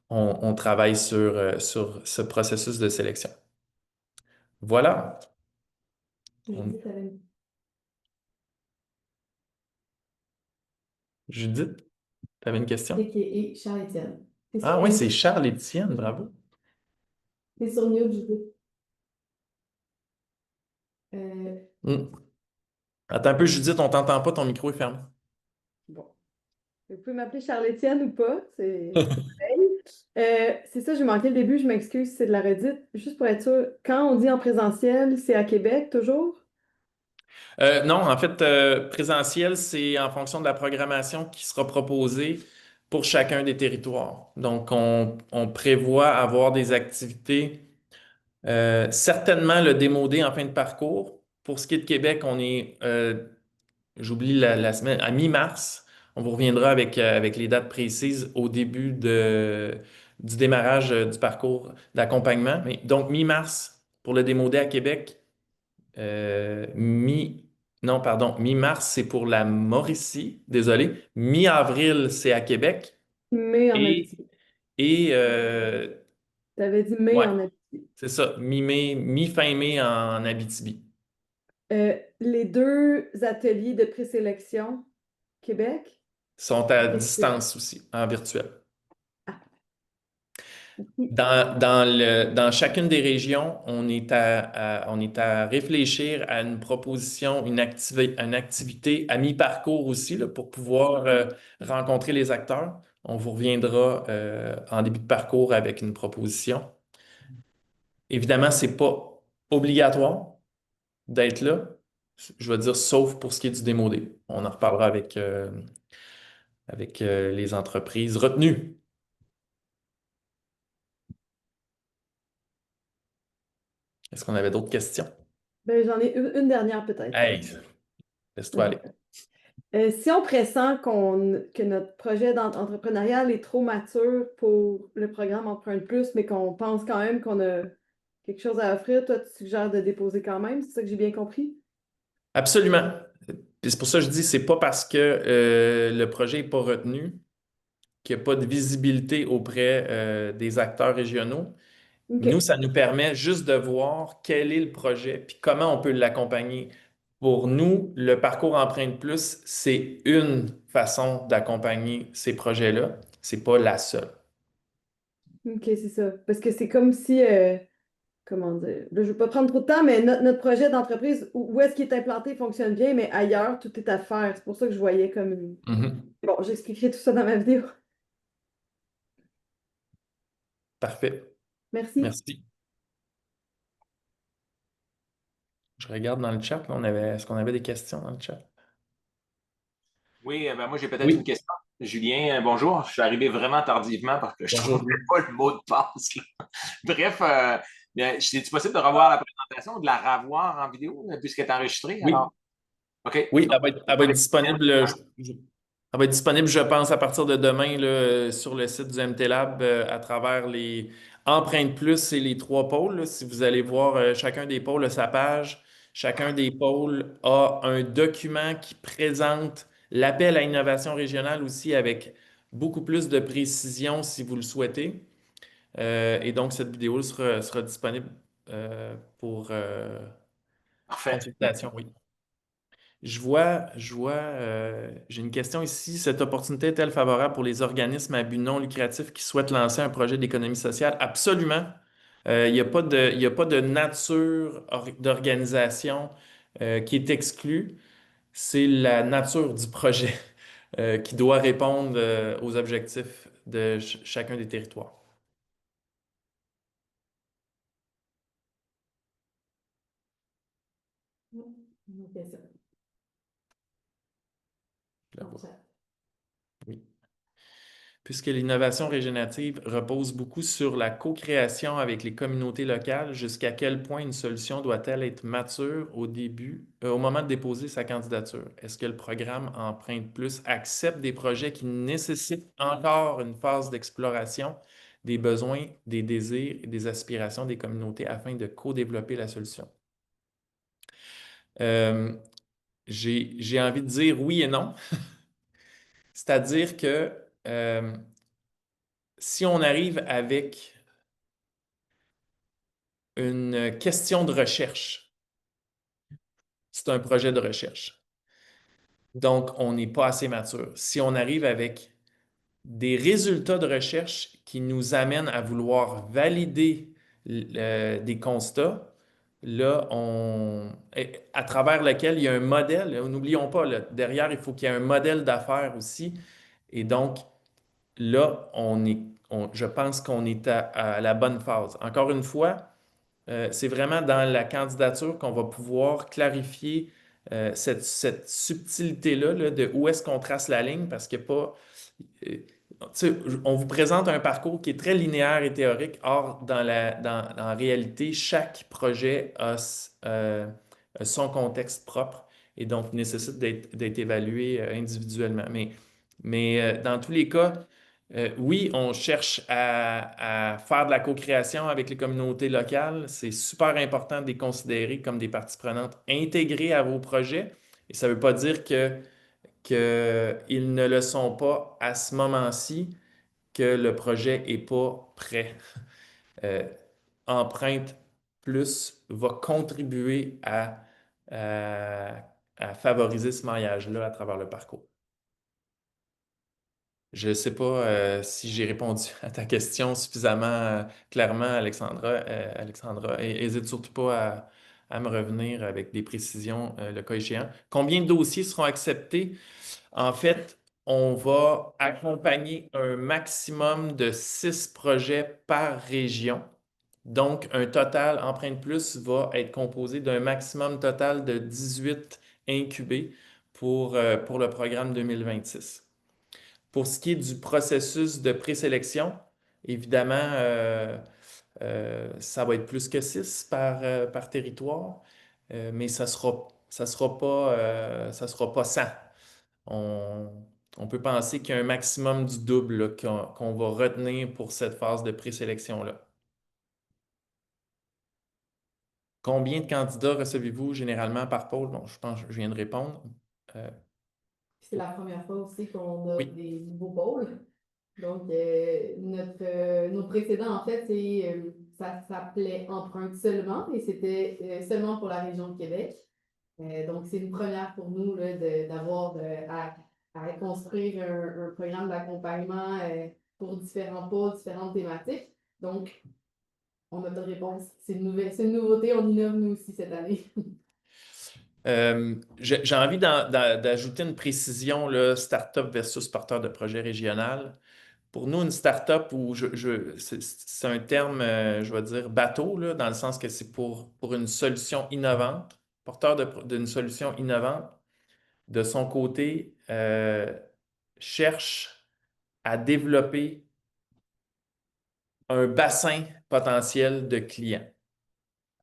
Speaker 1: on travaille sur ce processus de sélection. Voilà. On- Judith, tu avais une question?
Speaker 2: Et Charles-Étienne. T'es
Speaker 1: Ah
Speaker 2: sur
Speaker 1: oui, c'est
Speaker 2: mute.
Speaker 1: Charles Étienne, bravo.
Speaker 2: T'es sur mute, Judith. Euh,
Speaker 1: Hmm. Attends un peu, Judith, on t'entend pas, ton micro est fermé.
Speaker 2: bon. Vous pouvez m'appeler Charles-Étienne ou pas, c'est pareil. C'est ça, j'ai manqué le début, je m'excuse, c'est de la redite. Juste pour être sûr, quand on dit en présentiel, c'est à Québec toujours?
Speaker 1: Non, en fait, présentiel, c'est en fonction de la programmation qui sera proposée pour chacun des territoires. Donc, on prévoit avoir des activités, certainement le démodé en fin de parcours. Pour ce qui est de Québec, on est, j'oublie la semaine, à mi-mars. On vous reviendra avec les dates précises au début du démarrage du parcours d'accompagnement. Mais donc, mi-mars pour le démodé à Québec, Non, pardon. Mi-mars, c'est pour la Mauricie. Désolé. Mi-avril, c'est à Québec.
Speaker 3: Mai en
Speaker 1: Et,
Speaker 3: Abitibi.
Speaker 1: et
Speaker 3: Tu avais dit mai
Speaker 1: ouais,
Speaker 3: en Abitibi.
Speaker 1: c'est ça. Mi-mai, mi-fin mai en Abitibi.
Speaker 3: Les deux ateliers de présélection, Québec.
Speaker 1: Sont à
Speaker 3: Qu'est-ce que...
Speaker 1: distance aussi, en virtuel.
Speaker 3: Ah, oui.
Speaker 1: Dans chacune des régions, on est à réfléchir à une proposition, une activité à mi-parcours aussi, là, pour pouvoir rencontrer les acteurs. On vous reviendra en début de parcours avec une proposition. Évidemment, ce n'est pas obligatoire d'être là. Je veux dire, sauf pour ce qui est du démodé. On en reparlera avec les entreprises retenues. Est-ce qu'on avait d'autres questions?
Speaker 3: Ben, j'en ai une dernière peut-être.
Speaker 1: Hey, laisse-toi aller.
Speaker 3: Si on pressent que notre projet entrepreneurial est trop mature pour le programme Empreinte Plus, mais qu'on pense quand même qu'on a quelque chose à offrir, toi, tu suggères de déposer quand même, c'est ça que j'ai bien compris?
Speaker 1: Absolument. Puis c'est pour ça que je dis, c'est pas parce que le projet n'est pas retenu qu'il n'y a pas de visibilité auprès des acteurs régionaux. Nous,
Speaker 3: OK.
Speaker 1: ça nous permet juste de voir quel est le projet puis comment on peut l'accompagner. Pour nous, le parcours Empreinte Plus, c'est une façon d'accompagner ces projets-là. C'est pas la seule.
Speaker 3: OK, c'est ça. Parce que c'est comme si, comment dire, là, je ne veux pas prendre trop de temps, mais notre projet d'entreprise, où est-ce qu'il est implanté, fonctionne bien, mais ailleurs, tout est à faire. C'est pour ça que je voyais comme une...
Speaker 1: Mhm.
Speaker 3: Bon, j'expliquerai tout ça dans ma vidéo.
Speaker 1: Parfait.
Speaker 3: Merci.
Speaker 1: Merci. Je regarde dans le chat, là, est-ce qu'on avait des questions dans le chat?
Speaker 4: Oui, ben moi j'ai peut-être une
Speaker 1: Oui,
Speaker 4: question. Julien, bonjour. Je suis arrivé vraiment tardivement parce que je ne
Speaker 1: bonjour.
Speaker 4: trouvais pas le mot de passe, là. Bref, bien, c'est-tu possible de revoir la présentation ou de la revoir en vidéo puisqu'elle est enregistrée?
Speaker 1: Oui,
Speaker 4: Alors, OK.
Speaker 1: oui,
Speaker 4: Donc,
Speaker 1: elle va être disponible, elle va être disponible, je pense, à partir de demain là, sur le site du MT-Lab à travers les empreintes plus et les trois pôles. Là. Si vous allez voir chacun des pôles a sa page, chacun des pôles a un document qui présente l'appel à innovation régionale aussi avec beaucoup plus de précision si vous le souhaitez. Et donc, cette vidéo sera disponible pour
Speaker 4: parfait.
Speaker 1: consultation, oui. J'ai une question ici. Cette opportunité est-elle favorable pour les organismes à but non lucratif qui souhaitent lancer un projet d'économie sociale? Absolument. Il y a pas de nature d'organisation qui est exclue. C'est la nature du projet qui doit répondre aux objectifs de chacun des territoires.
Speaker 2: Ok, ça.
Speaker 1: Je la
Speaker 2: Bon,
Speaker 1: vois.
Speaker 2: ça.
Speaker 1: Oui. Puisque l'innovation régénérative repose beaucoup sur la co-création avec les communautés locales, jusqu'à quel point une solution doit-elle être mature au début, au moment de déposer sa candidature? Est-ce que le programme Empreinte Plus accepte des projets qui nécessitent encore une phase d'exploration des besoins, des désirs et des aspirations des communautés afin de co-développer la solution? Euh, j'ai envie de dire oui et non. C'est-à-dire que si on arrive avec une question de recherche. C'est un projet de recherche. Donc, on n'est pas assez mature. Si on arrive avec des résultats de recherche qui nous amènent à vouloir valider des constats, là, à travers lequel il y a un modèle, n'oublions pas, là, derrière, il faut qu'il y ait un modèle d'affaires aussi. Et donc, là, je pense qu'on est à la bonne phase. Encore une fois, c'est vraiment dans la candidature qu'on va pouvoir clarifier cette subtilité-là là, de où est-ce qu'on trace la ligne parce que pas. Tu sais, on vous présente un parcours qui est très linéaire et théorique. Or, en réalité, chaque projet a son contexte propre et donc nécessite d'être évalué individuellement. Mais dans tous les cas, oui, on cherche à faire de la co-création avec les communautés locales. C'est super important de les considérer comme des parties prenantes intégrées à vos projets, Et ça ne veut pas dire qu'ils ne le sont pas à ce moment-ci, que le projet n'est pas prêt. Euh, Empreinte Plus va contribuer à favoriser ce maillage-là à travers le parcours. Je ne sais pas si j'ai répondu à ta question suffisamment clairement, Alexandra. Alexandra, n'hésite surtout pas à me revenir avec des précisions, le cas échéant. Combien de dossiers seront acceptés? En fait, on va accompagner un maximum de 6 projets par région. Donc, un total Empreinte Plus va être composé d'un maximum total de 18 incubés pour le programme 2026. Pour ce qui est du processus de présélection, évidemment, ça va être plus que 6 par territoire, mais ça sera pas 100. On, on peut penser qu'il y a un maximum du double là, qu'on va retenir pour cette phase de présélection-là. Combien de candidats recevez-vous généralement par pôle? Bon, je pense que je viens de répondre. Euh,
Speaker 2: C'est la première fois aussi qu'on a
Speaker 1: oui.
Speaker 2: des nouveaux pôles. Donc, nos précédents, en fait, ça s'appelait Empreinte seulement et c'était seulement pour la région de Québec. Donc, c'est une première pour nous là, d'avoir à construire un programme d'accompagnement pour différents pôles, différentes thématiques. Donc, on n'a pas de réponse. C'est une nouveauté, on innove nous aussi cette année.
Speaker 1: J'ai envie d'ajouter une précision, là, start-up versus porteur de projet régional. Pour nous, une start-up, c'est un terme, je vais dire, bateau, là, dans le sens que c'est pour une solution innovante, porteur d'une solution innovante, de son côté, cherche à développer un bassin potentiel de clients.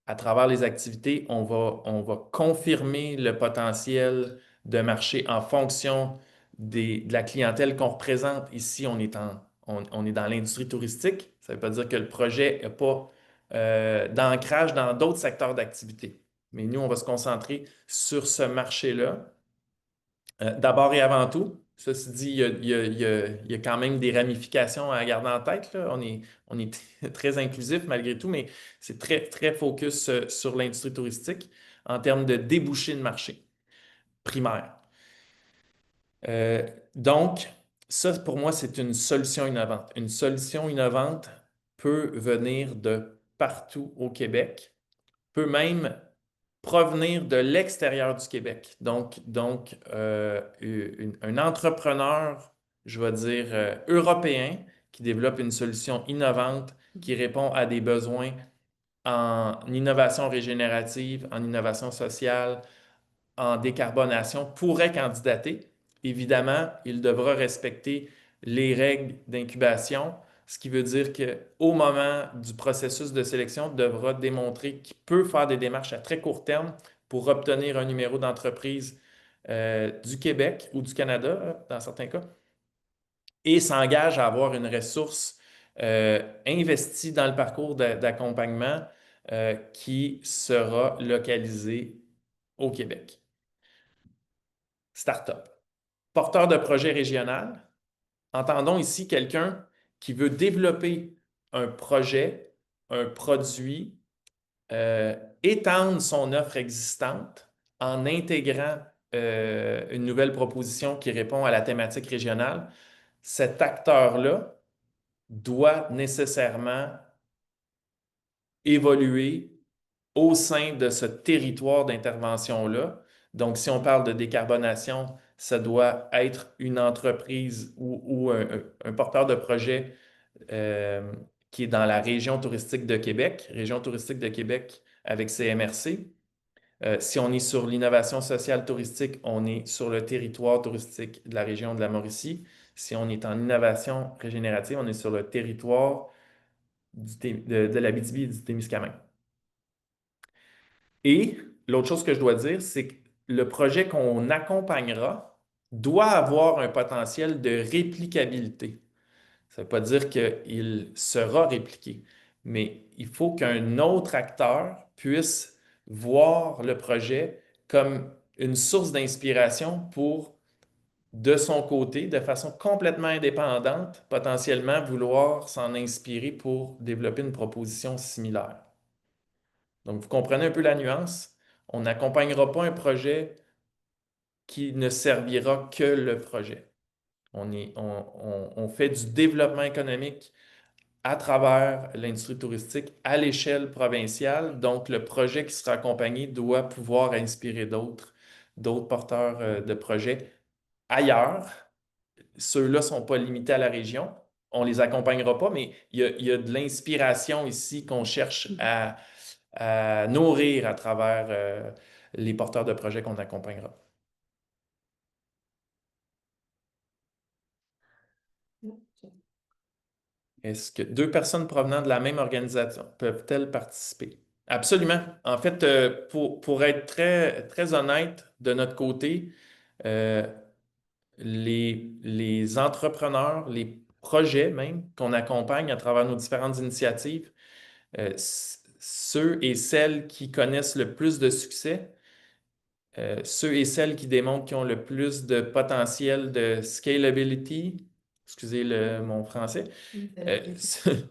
Speaker 1: À travers les activités, on va confirmer le potentiel de marché en fonction de la clientèle qu'on représente. Ici, on est dans l'industrie touristique. Ça ne veut pas dire que le projet n'a pas d'ancrage dans d'autres secteurs d'activité. Mais nous, on va se concentrer sur ce marché-là. D'abord et avant tout, ceci dit, il y a quand même des ramifications à garder en tête, là. On est très inclusif malgré tout, mais c'est très, très focus sur l'industrie touristique en termes de débouchés de marché primaire. Donc, ça, pour moi, c'est une solution innovante. Une solution innovante peut venir de partout au Québec, peut même provenir de l'extérieur du Québec. Donc un entrepreneur, je vais dire, européen qui développe une solution innovante qui répond à des besoins en innovation régénérative, en innovation sociale, en décarbonation, pourrait candidater. Évidemment, il devra respecter les règles d'incubation, ce qui veut dire qu'au moment du processus de sélection, il devra démontrer qu'il peut faire des démarches à très court terme pour obtenir un numéro d'entreprise du Québec ou du Canada, dans certains cas, et s'engage à avoir une ressource investie dans le parcours d'accompagnement qui sera localisée au Québec. Start-up. Porteur de projet régional, entendons ici quelqu'un qui veut développer un projet, un produit, étendre son offre existante en intégrant une nouvelle proposition qui répond à la thématique régionale. Cet acteur-là doit nécessairement évoluer au sein de ce territoire d'intervention-là. Donc, si on parle de décarbonation, ça doit être une entreprise ou un porteur de projet qui est dans la région touristique de Québec, région touristique de Québec avec ses MRC. Si on est sur l'innovation sociale touristique, on est sur le territoire touristique de la région de la Mauricie. Si on est en innovation régénérative, on est sur le territoire de l'Abitibi et du Témiscamingue. Et l'autre chose que je dois dire, c'est que le projet qu'on accompagnera doit avoir un potentiel de réplicabilité. Ça ne veut pas dire qu'il sera répliqué, mais il faut qu'un autre acteur puisse voir le projet comme une source d'inspiration pour, de son côté, de façon complètement indépendante, potentiellement vouloir s'en inspirer pour développer une proposition similaire. Donc, vous comprenez un peu la nuance. On n'accompagnera pas un projet qui ne servira que le projet. On fait du développement économique à travers l'industrie touristique à l'échelle provinciale. Donc, le projet qui sera accompagné doit pouvoir inspirer d'autres porteurs de projets ailleurs. Ceux-là ne sont pas limités à la région. On ne les accompagnera pas, mais il y a de l'inspiration ici qu'on cherche à nourrir à travers les porteurs de projets qu'on accompagnera. Est-ce que deux personnes provenant de la même organisation peuvent-elles participer? Absolument. En fait, pour être très, très honnête de notre côté, euh, les entrepreneurs, les projets même qu'on accompagne à travers nos différentes initiatives, ceux et celles qui connaissent le plus de succès, ceux et celles qui démontrent qu'ils ont le plus de potentiel de scalability, excusez mon français,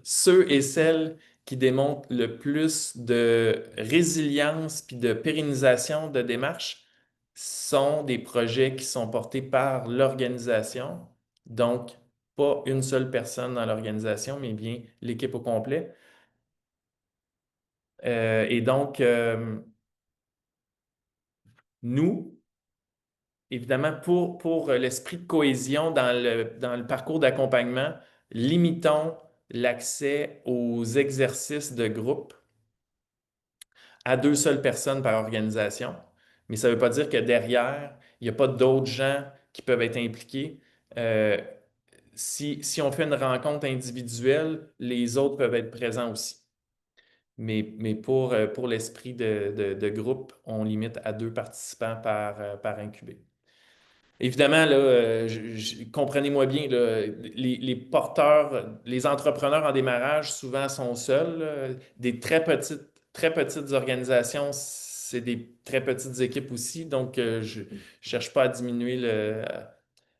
Speaker 1: ceux et celles qui démontrent le plus de résilience puis de pérennisation de démarches sont des projets qui sont portés par l'organisation. Donc, pas une seule personne dans l'organisation, mais bien l'équipe au complet. Et donc, nous, évidemment, pour l'esprit de cohésion dans le parcours d'accompagnement, limitons l'accès aux exercices de groupe à deux seules personnes par organisation. Mais ça ne veut pas dire que derrière, il n'y a pas d'autres gens qui peuvent être impliqués. Euh, si on fait une rencontre individuelle, les autres peuvent être présents aussi. Mais pour l'esprit de groupe, on limite à deux participants par incubé. Évidemment, là, comprenez-moi bien, là, les porteurs, les entrepreneurs en démarrage, souvent sont seuls, là. Des très petites organisations, c'est des très petites équipes aussi. Donc, je ne cherche pas à diminuer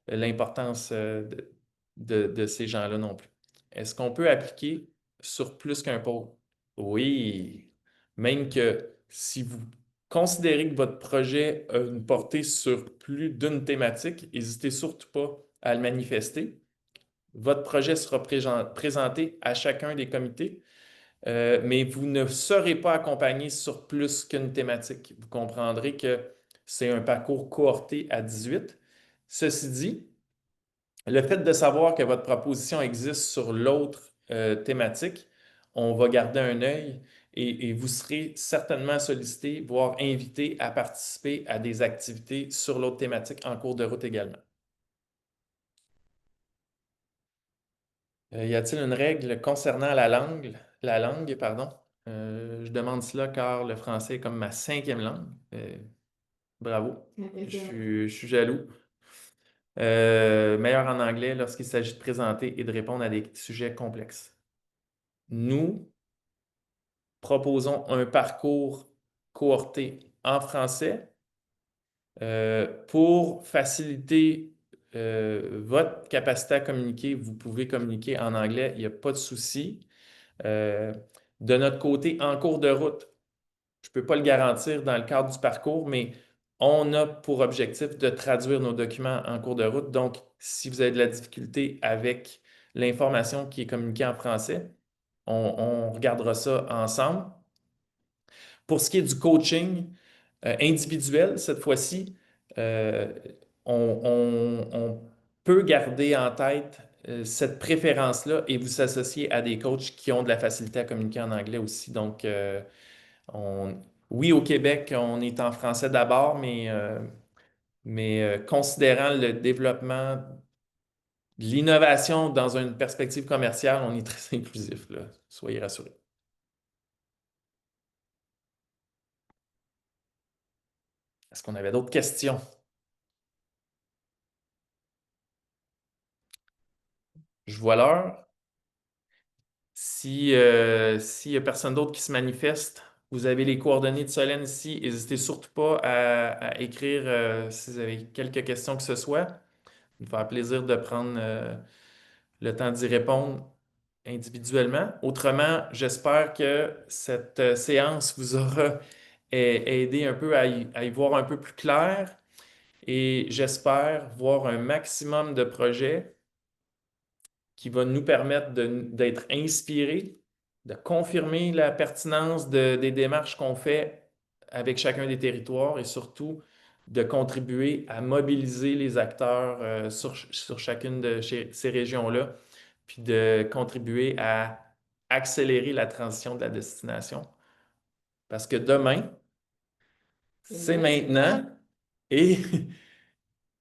Speaker 1: l'importance de ces gens-là non plus. Est-ce qu'on peut appliquer sur plus qu'un pôle? Oui, même que si vous considérez que votre projet a une portée sur plus d'une thématique, n'hésitez surtout pas à le manifester. Votre projet sera présenté à chacun des comités, mais vous ne serez pas accompagné sur plus qu'une thématique. Vous comprendrez que c'est un parcours cohorté à 18. Ceci dit, le fait de savoir que votre proposition existe sur l'autre thématique, on va garder un œil et vous serez certainement sollicité, voire invité à participer à des activités sur l'autre thématique en cours de route également. Y a-t-il une règle concernant la langue, pardon? Je demande cela car le français est comme ma cinquième langue. Bravo. Je suis jaloux. Meilleur en anglais lorsqu'il s'agit de présenter et de répondre à des sujets complexes. Nous proposons un parcours cohorté en français pour faciliter votre capacité à communiquer. Vous pouvez communiquer en anglais, il n'y a pas de souci. Euh, de notre côté, en cours de route, je ne peux pas le garantir dans le cadre du parcours, mais on a pour objectif de traduire nos documents en cours de route. Donc, si vous avez de la difficulté avec l'information qui est communiquée en français, on regardera ça ensemble. Pour ce qui est du coaching individuel, cette fois-ci, euh, on peut garder en tête cette préférence-là et vous associer à des coachs qui ont de la facilité à communiquer en anglais aussi. Donc, on- oui, au Québec, on est en français d'abord, mais considérant le développement de l'innovation dans une perspective commerciale, on est très inclusif, là. Soyez rassurés. Est-ce qu'on avait d'autres questions? Je vois l'heure. S'il n'y a personne d'autre qui se manifeste, Vous avez les coordonnées de Solène ici. N'hésitez surtout pas à écrire si vous avez quelques questions que ce soit. Il me fera plaisir de prendre le temps d'y répondre individuellement. Autrement, j'espère que cette séance vous aura aidé un peu à y voir un peu plus clair et j'espère voir un maximum de projets qui va nous permettre d'être inspirés, de confirmer la pertinence des démarches qu'on fait avec chacun des territoires et surtout de contribuer à mobiliser les acteurs sur chacune de ces régions-là, puis de contribuer à accélérer la transition de la destination. Parce que demain, c'est maintenant et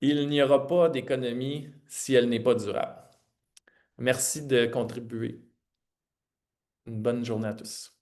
Speaker 1: il n'y aura pas d'économie si elle n'est pas durable. Merci de contribuer. Une bonne journée à tous.